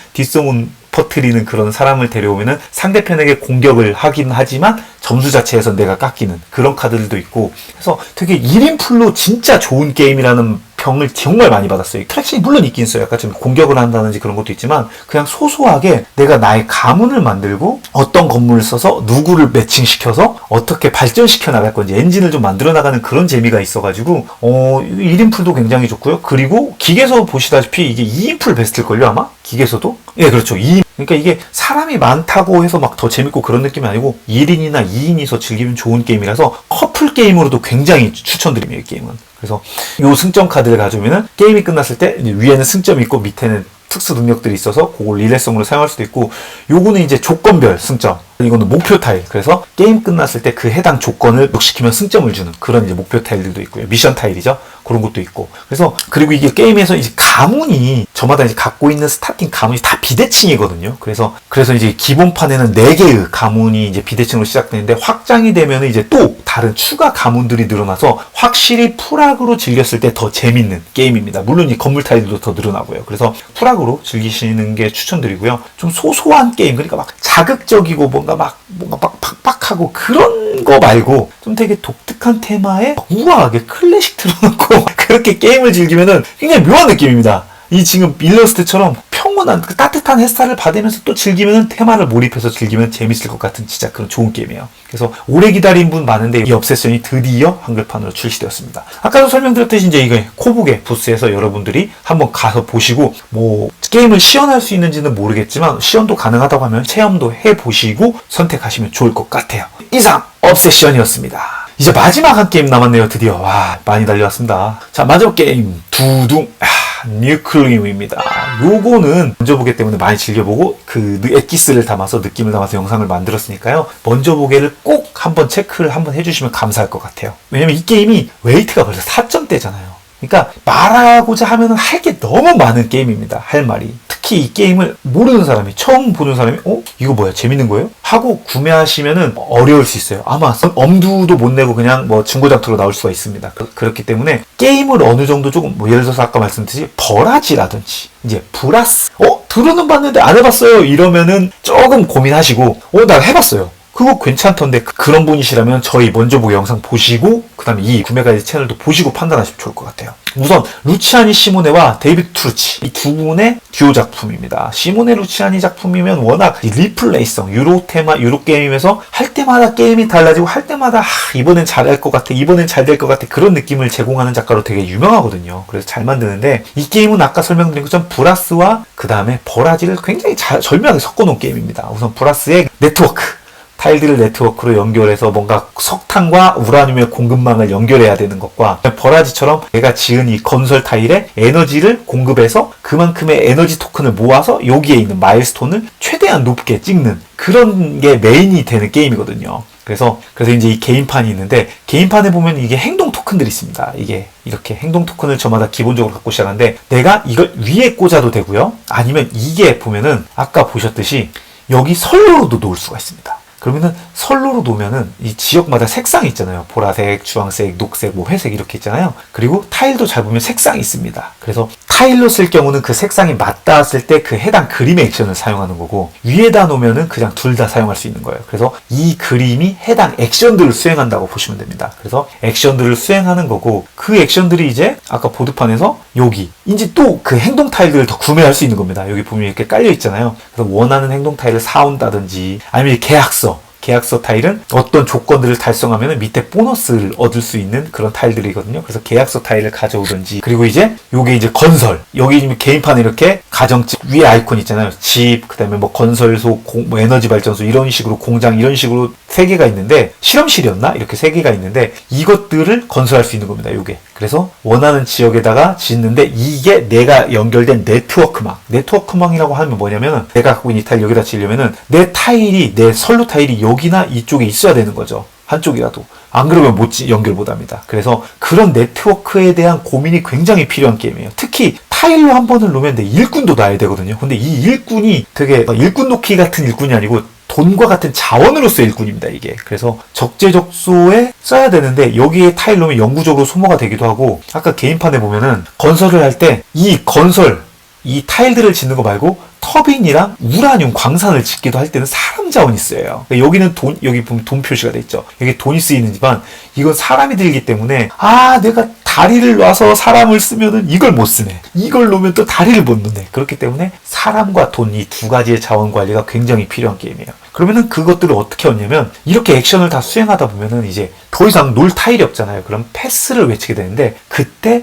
퍼뜨리는 그런 사람을 데려오면은 상대편에게 공격을 하긴 하지만 점수 자체에서 내가 깎이는 그런 카드들도 있고, 그래서 되게 1인풀로 진짜 좋은 게임이라는 평을 정말 많이 받았어요. 트랙션이 물론 있긴 있어요. 약간 좀 공격을 한다든지 그런 것도 있지만, 그냥 소소하게 내가 나의 가문을 만들고 어떤 건물을 써서 누구를 매칭시켜서 어떻게 발전시켜 나갈 건지 엔진을 좀 만들어 나가는 그런 재미가 있어가지고 1인풀도 굉장히 좋고요. 그리고 기계에서 보시다시피 이게 2인풀 베스트일걸요, 아마? 기계에서도? 예, 그렇죠. 2인. 그러니까 이게 사람이 많다고 해서 막 더 재밌고 그런 느낌이 아니고 1인이나 2인이서 즐기면 좋은 게임이라서 커플 게임으로도 굉장히 추천드립니다, 이 게임은. 그래서 요 승점 카드를 가져오면은 게임이 끝났을 때 위에는 승점이 있고 밑에는 특수 능력들이 있어서 그걸 리레성으로 사용할 수도 있고, 요거는 이제 조건별 승점, 이거는 목표 타일. 그래서 게임 끝났을 때 그 해당 조건을 극복시키면 승점을 주는 그런 이제 목표 타일들도 있고요. 미션 타일이죠. 그런 것도 있고. 그래서 그리고 이게 게임에서 이제 가문이 저마다 이제 갖고 있는 스타팅 가문이 다 비대칭이거든요. 그래서 이제 기본판에는 4개의 가문이 이제 비대칭으로 시작되는데, 확장이 되면 이제 또 다른 추가 가문들이 늘어나서 확실히 풀악으로 즐겼을 때 더 재밌는 게임입니다. 물론 이 건물 타일들도 더 늘어나고요. 그래서 풀악으로 즐기시는 게 추천드리고요. 좀 소소한 게임, 그러니까 막 자극적이고 뭔가 막 팍팍하고 그런 거 말고 좀 되게 독특한 테마에 우아하게 클래식 틀어놓고 그렇게 게임을 즐기면은 굉장히 묘한 느낌입니다. 이 지금 일러스트처럼 평온한 그 따뜻한 햇살을 받으면서 또 즐기면은 테마를 몰입해서 즐기면 재밌을 것 같은 진짜 그런 좋은 게임이에요. 그래서 오래 기다린 분 많은데 이 obsession이 드디어 한글판으로 출시되었습니다. 아까도 설명드렸듯이 이제 이게 코북의 부스에서 여러분들이 한번 가서 보시고, 뭐 게임을 시연할 수 있는지는 모르겠지만 시연도 가능하다고 하면 체험도 해보시고 선택하시면 좋을 것 같아요. 이상 obsession이었습니다. 이제 마지막 한 게임 남았네요. 드디어. 와, 많이 달려왔습니다. 자, 마지막 게임 두둥. 뉴클리움입니다. 요거는 먼저 보기 때문에 많이 즐겨보고 그 엑기스를 담아서 느낌을 담아서 영상을 만들었으니까요. 먼저 보기를 꼭 한번 체크를 한번 해주시면 감사할 것 같아요. 왜냐면 이 게임이 웨이트가 벌써 4점대잖아요. 그러니까 말하고자 하면 할 게 너무 많은 게임입니다. 할 말이. 특히 이 게임을 모르는 사람이, 처음 보는 사람이 이거 뭐야, 재밌는 거예요? 하고 구매하시면은 어려울 수 있어요. 아마 엄두도 못 내고 그냥 뭐 중고장터로 나올 수가 있습니다. 그렇기 때문에 게임을 어느 정도 조금 뭐 예를 들어서 아까 말씀드린 버라지라든지 이제 브라스 들어는 봤는데 안 해봤어요 이러면은 조금 고민하시고 나 해봤어요. 그거 괜찮던데 그런 분이시라면 저희 먼저 보기 영상 보시고 그 다음에 이 구매 가이드 채널도 보시고 판단하시면 좋을 것 같아요. 우선 루치아니 시모네와 데이비드 투르치 이 두 분의 듀오 작품입니다. 시모네 루치아니 작품이면 워낙 리플레이성 유로 테마 유로 게임에서 할 때마다 게임이 달라지고 할 때마다 이번엔 잘할 것 같아 이번엔 잘 될 것 같아 그런 느낌을 제공하는 작가로 되게 유명하거든요. 그래서 잘 만드는데 이 게임은 아까 설명드린 것처럼 브라스와 그 다음에 버라지를 굉장히 절묘하게 섞어놓은 게임입니다. 우선 브라스의 네트워크 타일들을 네트워크로 연결해서 뭔가 석탄과 우라늄의 공급망을 연결해야 되는 것과 버라지처럼 내가 지은 이 건설 타일에 에너지를 공급해서 그만큼의 에너지 토큰을 모아서 여기에 있는 마일스톤을 최대한 높게 찍는 그런 게 메인이 되는 게임이거든요. 그래서 이제 이 게임판이 있는데 게임판에 보면 이게 행동 토큰들이 있습니다. 이게 이렇게 행동 토큰을 저마다 기본적으로 갖고 시작하는데 내가 이걸 위에 꽂아도 되고요. 아니면 이게 보면은 아까 보셨듯이 여기 선로로도 놓을 수가 있습니다. 그러면은 선로로 놓으면은 이 지역마다 색상이 있잖아요. 보라색, 주황색, 녹색, 뭐 회색 이렇게 있잖아요. 그리고 타일도 잘 보면 색상이 있습니다. 그래서 타일로 쓸 경우는 그 색상이 맞닿았을 때 그 해당 그림의 액션을 사용하는 거고 위에다 놓으면은 그냥 둘 다 사용할 수 있는 거예요. 그래서 이 그림이 해당 액션들을 수행한다고 보시면 됩니다. 그래서 액션들을 수행하는 거고 그 액션들이 이제 아까 보드판에서 여기 이제 또 그 행동 타일들을 더 구매할 수 있는 겁니다. 여기 보면 이렇게 깔려 있잖아요. 그래서 원하는 행동 타일을 사온다든지 아니면 계약서 타일은 어떤 조건들을 달성하면 밑에 보너스를 얻을 수 있는 그런 타일들이거든요. 그래서 계약서 타일을 가져오든지 그리고 이제 요게 이제 건설 여기 지금 게임판에 이렇게 가정집 위에 아이콘 있잖아요. 집 그다음에 뭐 건설소 뭐 에너지 발전소 이런 식으로 공장 이런 식으로 3개가 있는데 실험실이었나? 이렇게 3개가 있는데 이것들을 건설할 수 있는 겁니다. 요게 그래서 원하는 지역에다가 짓는데 이게 내가 연결된 네트워크망이라고 하면 뭐냐면 내가 갖고 있는 이 타일 여기다 지으려면은 내 선로 타일이 여기나 이쪽에 있어야 되는 거죠. 한쪽이라도. 안 그러면 연결 못 합니다. 그래서 그런 네트워크에 대한 고민이 굉장히 필요한 게임이에요. 특히 타일로 한 번을 놓으면 내 일꾼도 놔야 되거든요. 근데 이 일꾼이 되게 일꾼 놓기 같은 일꾼이 아니고 돈과 같은 자원으로서의 일꾼입니다, 이게. 그래서 적재적소에 써야 되는데 여기에 타일 놓으면 영구적으로 소모가 되기도 하고 아까 게임판에 보면은 건설을 할 때 이 타일들을 짓는 거 말고 터빈이랑 우라늄 광산을 짓기도 할 때는 사람 자원이 쓰여요. 여기는 여기 보면 돈 표시가 돼 있죠. 여기 돈이 쓰이는지만 이건 사람이 들기 때문에 내가 다리를 놔서 사람을 쓰면은 이걸 못 쓰네. 이걸 놓으면 또 다리를 못 놓네. 그렇기 때문에 사람과 돈 이 두 가지의 자원 관리가 굉장히 필요한 게임이에요. 그러면은 그것들을 어떻게 얻냐면 이렇게 액션을 다 수행하다 보면은 이제 더 이상 놀 타일이 없잖아요. 그럼 패스를 외치게 되는데 그때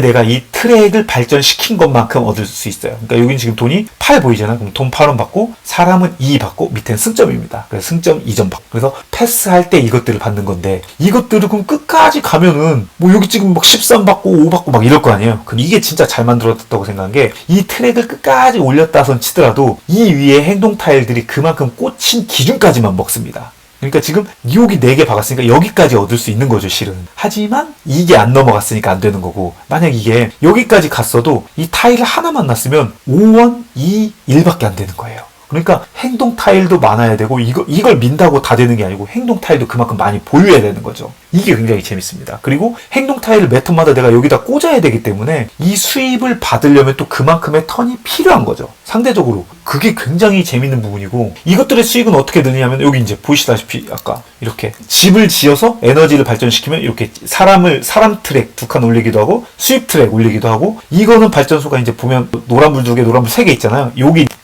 내가 이 트랙을 발전시킨 것만큼 얻을 수 있어요. 그러니까 여기는 지금 돈이 8 보이잖아. 그럼 돈 8원 받고 사람은 2 받고 밑에는 승점입니다. 그래서 승점 2점 받고 그래서 패스할 때 이것들을 받는 건데 이것들을 그럼 끝까지 가면은 뭐 여기 지금 막 13 받고 5 받고 막 이럴 거 아니에요. 그럼 이게 진짜 잘 만들어졌다고 생각한 게 이 트랙을 끝까지 올렸다선 치더라도 이 위에 행동 타일들이 그만큼 꽂힌 기준까지만 먹습니다. 그러니까 지금 여기 4개 박았으니까 여기까지 얻을 수 있는 거죠, 실은. 하지만 이게 안 넘어갔으니까 안 되는 거고 만약 이게 여기까지 갔어도 이 타일 하나만 났으면 5원, 2, 1밖에 안 되는 거예요. 그러니까 행동 타일도 많아야 되고 이걸 민다고 다 되는 게 아니고 행동 타일도 그만큼 많이 보유해야 되는 거죠. 이게 굉장히 재밌습니다. 그리고 행동 타일을 매 턴마다 내가 여기다 꽂아야 되기 때문에 이 수입을 받으려면 또 그만큼의 턴이 필요한 거죠. 상대적으로. 그게 굉장히 재밌는 부분이고 이것들의 수익은 어떻게 되냐면 여기 이제 보시다시피 아까 이렇게 집을 지어서 에너지를 발전시키면 이렇게 사람 트랙 2칸 올리기도 하고 수입 트랙 올리기도 하고 이거는 발전소가 이제 보면 노란불 2개, 노란불 3개 있잖아요.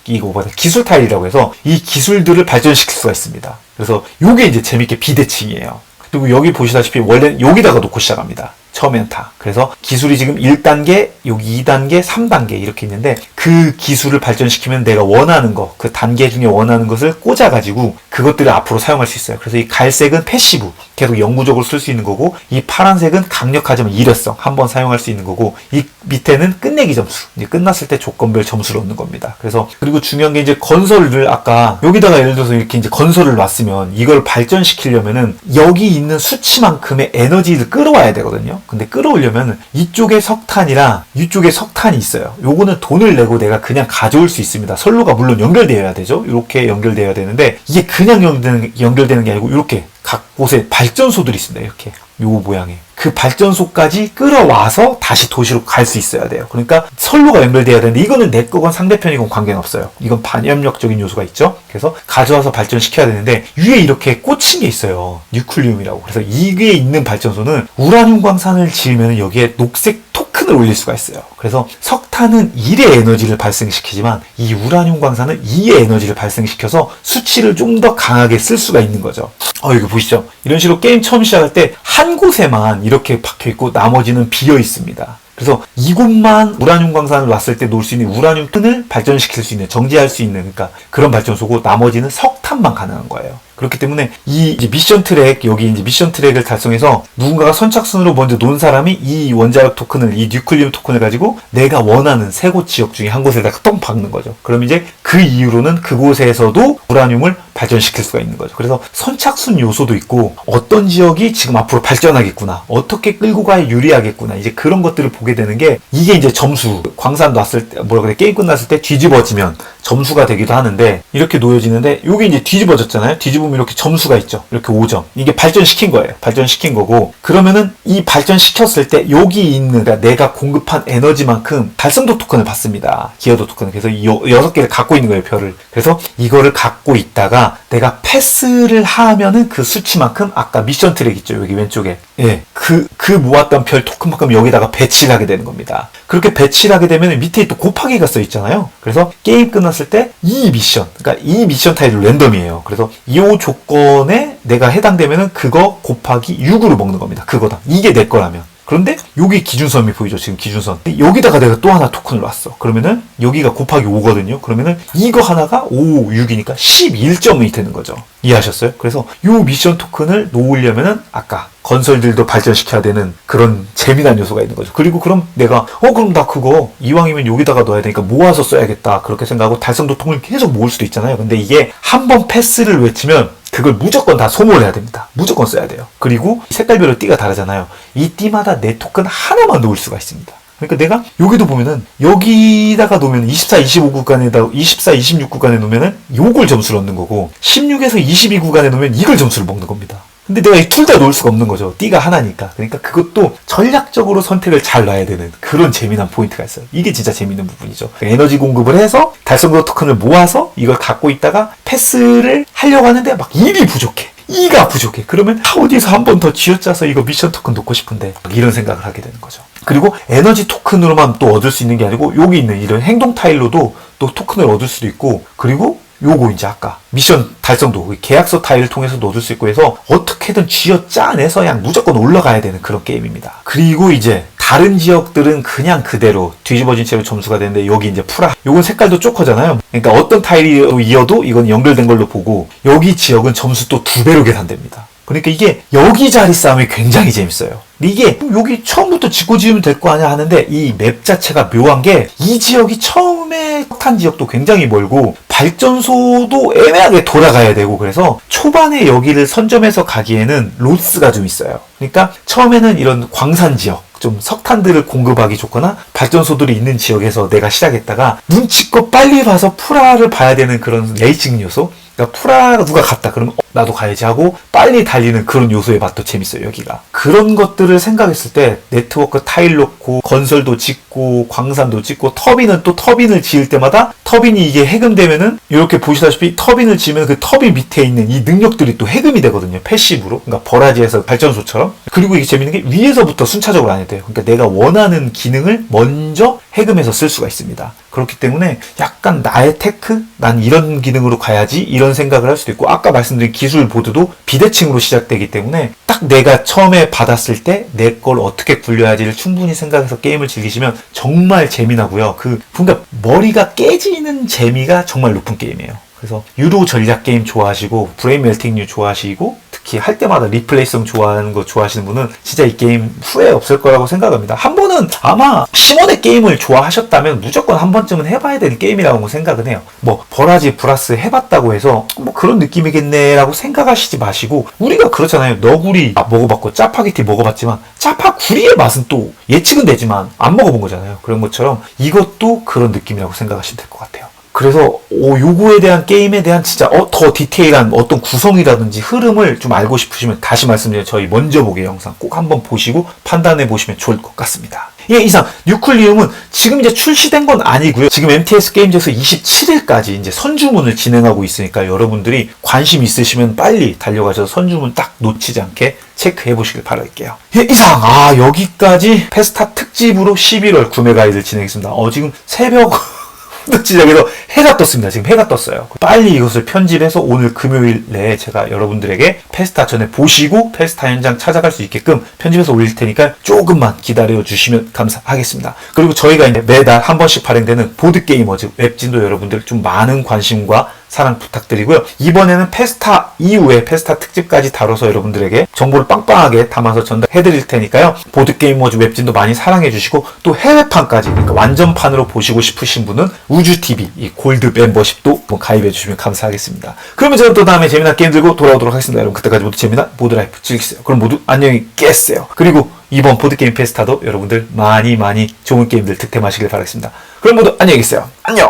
이거 뭐다 기술 타일이라고 해서 이 기술들을 발전시킬 수가 있습니다. 그래서 요게 이제 재밌게 비대칭이에요. 그리고 여기 보시다시피 원래는 여기다가 놓고 시작합니다. 처음엔 다. 그래서 기술이 지금 1단계, 여기 2단계, 3단계 이렇게 있는데 그 기술을 발전시키면 내가 원하는 거, 그 단계 중에 원하는 것을 꽂아가지고 그것들을 앞으로 사용할 수 있어요. 그래서 이 갈색은 패시브, 계속 영구적으로 쓸 수 있는 거고 이 파란색은 강력하지만 일회성, 한번 사용할 수 있는 거고 이 밑에는 끝내기 점수, 이제 끝났을 때 조건별 점수를 얻는 겁니다. 그래서 그리고 중요한 게 이제 건설을 아까 여기다가 예를 들어서 이렇게 이제 건설을 놨으면 이걸 발전시키려면은 여기 있는 수치만큼의 에너지를 끌어와야 되거든요. 근데 끌어오려면 이쪽에 석탄이랑 이쪽에 석탄이 있어요. 요거는 돈을 내고 내가 그냥 가져올 수 있습니다. 선로가 물론 연결되어야 되죠. 이렇게 연결되어야 되는데 이게 그냥 연결되는 게 아니고 이렇게 각 곳에 발전소들이 있습니다. 이렇게 요 모양의 그 발전소까지 끌어와서 다시 도시로 갈 수 있어야 돼요. 그러니까 선로가 연결돼야 되는데 이거는 내 거건 상대편이건 관계는 없어요. 이건 반협력적인 요소가 있죠. 그래서 가져와서 발전시켜야 되는데 위에 이렇게 꽂힌 게 있어요. 뉴클리움이라고. 그래서 이게 있는 발전소는 우라늄 광산을 지으면 여기에 녹색 토큰을 올릴 수가 있어요. 그래서 석탄은 1의 에너지를 발생시키지만 이 우라늄 광산은 2의 에너지를 발생시켜서 수치를 좀 더 강하게 쓸 수가 있는 거죠. 여기 보시죠. 이런 식으로 게임 처음 시작할 때 한 곳에만 이렇게 박혀 있고 나머지는 비어 있습니다. 그래서 이곳만 우라늄 광산을 놨을 때 놓을 수 있는 우라늄 끈을 발전시킬 수 있는, 정지할 수 있는, 그러니까 그런 발전소고 나머지는 석탄만 가능한 거예요. 그렇기 때문에 이 이제 미션 트랙, 여기 이제 미션 트랙을 달성해서 누군가가 선착순으로 먼저 놓은 사람이 이 원자력 토큰을, 이 뉴클리움 토큰을 가지고 내가 원하는 세 곳 지역 중에 한 곳에다가 똥 박는 거죠. 그럼 이제 그 이후로는 그곳에서도 우라늄을 발전시킬 수가 있는 거죠. 그래서 선착순 요소도 있고 어떤 지역이 지금 앞으로 발전하겠구나, 어떻게 끌고 가야 유리하겠구나, 이제 그런 것들을 보게 되는 게 이게 이제 점수, 광산 놨을 때, 뭐라 그래, 게임 끝났을 때 뒤집어지면 점수가 되기도 하는데 이렇게 놓여지는데 요게 이제 뒤집어졌잖아요. 뒤집으면 이렇게 점수가 있죠. 이렇게 5점. 이게 발전시킨 거예요. 발전시킨 거고, 그러면은 이 발전시켰을 때 여기 있는, 그러니까 내가 공급한 에너지만큼 달성도 토큰을 받습니다. 기여도 토큰을. 그래서 이 6개를 갖고 있는 거예요, 별을. 그래서 이거를 갖고 있다가 내가 패스를 하면은 그 수치만큼 아까 미션 트랙 있죠. 여기 왼쪽에. 예. 그 모았던 별 토큰만큼 여기다가 배치를 하게 되는 겁니다. 그렇게 배치를 하게 되면 밑에 또 곱하기가 써 있잖아요. 그래서 게임 끝났을 때 이 미션, 그러니까 이 미션 타일은 랜덤이에요. 그래서 이 조건에 내가 해당되면은 그거 곱하기 6으로 먹는 겁니다. 그거다. 이게 내 거라면. 그런데 여기 기준선이 보이죠? 지금 기준선. 여기다가 내가 또 하나 토큰을 놨어. 그러면은 여기가 곱하기 5거든요. 그러면은 이거 하나가 5, 6이니까 11점이 되는 거죠. 이해하셨어요? 그래서 이 미션 토큰을 놓으려면은 아까 건설들도 발전시켜야 되는 그런 재미난 요소가 있는 거죠. 그리고 그럼 내가 그럼 나 그거 이왕이면 여기다가 넣어야 되니까 모아서 써야겠다, 그렇게 생각하고 달성도 통을 계속 모을 수도 있잖아요. 근데 이게 한 번 패스를 외치면 그걸 무조건 다 소모해야 됩니다. 무조건 써야 돼요. 그리고 색깔별로 띠가 다르잖아요. 이 띠마다 내 토큰 하나만 놓을 수가 있습니다. 그러니까 내가 여기도 보면은 여기다가 놓으면 24, 25 구간에다 24, 26 구간에 놓으면은 요걸 점수를 얻는 거고 16에서 22 구간에 놓으면 이걸 점수를 먹는 겁니다. 근데 내가 이 둘 다 놓을 수가 없는 거죠. 띠가 하나니까. 그러니까 그것도 전략적으로 선택을 잘 놔야 되는 그런 재미난 포인트가 있어요. 이게 진짜 재밌는 부분이죠. 에너지 공급을 해서 달성도 토큰을 모아서 이걸 갖고 있다가 패스를 하려고 하는데 막 1이 부족해. 2가 부족해. 그러면 어디서 한 번 더 쥐어짜서 이거 미션 토큰 놓고 싶은데 이런 생각을 하게 되는 거죠. 그리고 에너지 토큰으로만 또 얻을 수 있는 게 아니고 여기 있는 이런 행동 타일로도 또 토큰을 얻을 수도 있고, 그리고 요거 이제 아까 미션 달성도 계약서 타일을 통해서도 얻을 수 있고 해서 어떻게든 쥐어 짜내서 그냥 무조건 올라가야 되는 그런 게임입니다. 그리고 이제 다른 지역들은 그냥 그대로 뒤집어진 채로 점수가 되는데 여기 이제 프라, 요건 색깔도 쪼커잖아요. 그러니까 어떤 타일이 이어도 이건 연결된 걸로 보고 여기 지역은 점수 또 2배로 계산됩니다. 그러니까 이게 여기 자리 싸움이 굉장히 재밌어요. 근데 이게 여기 처음부터 짓고 지으면 될 거 아니야 하는데 이 맵 자체가 묘한 게 이 지역이 처음에 석탄 지역도 굉장히 멀고 발전소도 애매하게 돌아가야 되고, 그래서 초반에 여기를 선점해서 가기에는 로스가 좀 있어요. 그러니까 처음에는 이런 광산 지역, 좀 석탄들을 공급하기 좋거나 발전소들이 있는 지역에서 내가 시작했다가 눈치껏 빨리 봐서 프라를 봐야 되는 그런 레이싱 요소, 그러니까 프라가 누가 갔다 그러면 나도 가야지 하고 빨리 달리는 그런 요소의 맛도 재밌어요. 여기가 그런 것들을 생각했을 때 네트워크 타일 놓고 건설도 짓고 광산도 짓고 터빈은 또 터빈을 지을 때마다 터빈이 이게 해금되면은 이렇게 보시다시피 터빈을 지으면 그 터빈 밑에 있는 이 능력들이 또 해금이 되거든요. 패시브로. 그러니까 버라지에서 발전소처럼. 그리고 이게 재밌는 게 위에서부터 순차적으로 안 해도 돼요. 그러니까 내가 원하는 기능을 먼저 해금해서 쓸 수가 있습니다. 그렇기 때문에 약간 나의 테크? 난 이런 기능으로 가야지, 이런 생각을 할 수도 있고, 아까 말씀드린 기술 보드도 비대칭으로 시작되기 때문에 딱 내가 처음에 받았을 때 내 걸 어떻게 굴려야지를 충분히 생각해서 게임을 즐기시면 정말 재미나고요. 그러니까 머리가 깨지는 재미가 정말 높은 게임이에요. 그래서 유로 전략 게임 좋아하시고 브레인 멜팅류 좋아하시고 특히 할 때마다 리플레이성 좋아하는 거 좋아하시는 분은 진짜 이 게임 후회 없을 거라고 생각합니다. 한 번은 아마 시몬의 게임을 좋아하셨다면 무조건 한 번쯤은 해봐야 되는 게임이라고 생각은 해요. 뭐 버라지 브라스 해봤다고 해서 뭐 그런 느낌이겠네 라고 생각하시지 마시고, 우리가 그렇잖아요. 너구리 먹어봤고 짜파게티 먹어봤지만 짜파구리의 맛은 또 예측은 되지만 안 먹어본 거잖아요. 그런 것처럼 이것도 그런 느낌이라고 생각하시면 될 것 같아요. 그래서 요거에 대한 게임에 대한 진짜 더 디테일한 어떤 구성이라든지 흐름을 좀 알고 싶으시면 다시 말씀드려요. 저희 먼저 보기 영상 꼭 한번 보시고 판단해 보시면 좋을 것 같습니다. 예, 이상 뉴클리움은 지금 이제 출시된 건 아니고요. 지금 MTS 게임즈에서 27일까지 이제 선주문을 진행하고 있으니까 여러분들이 관심 있으시면 빨리 달려가셔서 선주문 딱 놓치지 않게 체크해 보시길 바랄게요. 예, 이상 여기까지 페스타 특집으로 11월 구매 가이드를 진행했습니다. 지금 새벽 시작해서 해가 떴습니다. 지금 해가 떴어요. 빨리 이것을 편집해서 오늘 금요일 내에 제가 여러분들에게 페스타 전에 보시고 페스타 현장 찾아갈 수 있게끔 편집해서 올릴 테니까 조금만 기다려 주시면 감사하겠습니다. 그리고 저희가 이제 매달 한 번씩 발행되는 보드게이머즈 웹진도 여러분들 좀 많은 관심과 사랑 부탁드리고요. 이번에는 페스타 이후에 페스타 특집까지 다뤄서 여러분들에게 정보를 빵빵하게 담아서 전달해드릴 테니까요. 보드게이머즈 웹진도 많이 사랑해주시고 또 해외판까지 그러니까 완전판으로 보시고 싶으신 분은 우주TV 이 골드 멤버십도 가입해주시면 감사하겠습니다. 그러면 저는 또 다음에 재미난 게임 들고 돌아오도록 하겠습니다. 여러분 그때까지 모두 재미난 보드라이프 즐기세요. 그럼 모두 안녕히 계세요. 그리고 이번 보드게임 페스타도 여러분들 많이 좋은 게임들 득템하시길 바라겠습니다. 그럼 모두 안녕히 계세요. 안녕.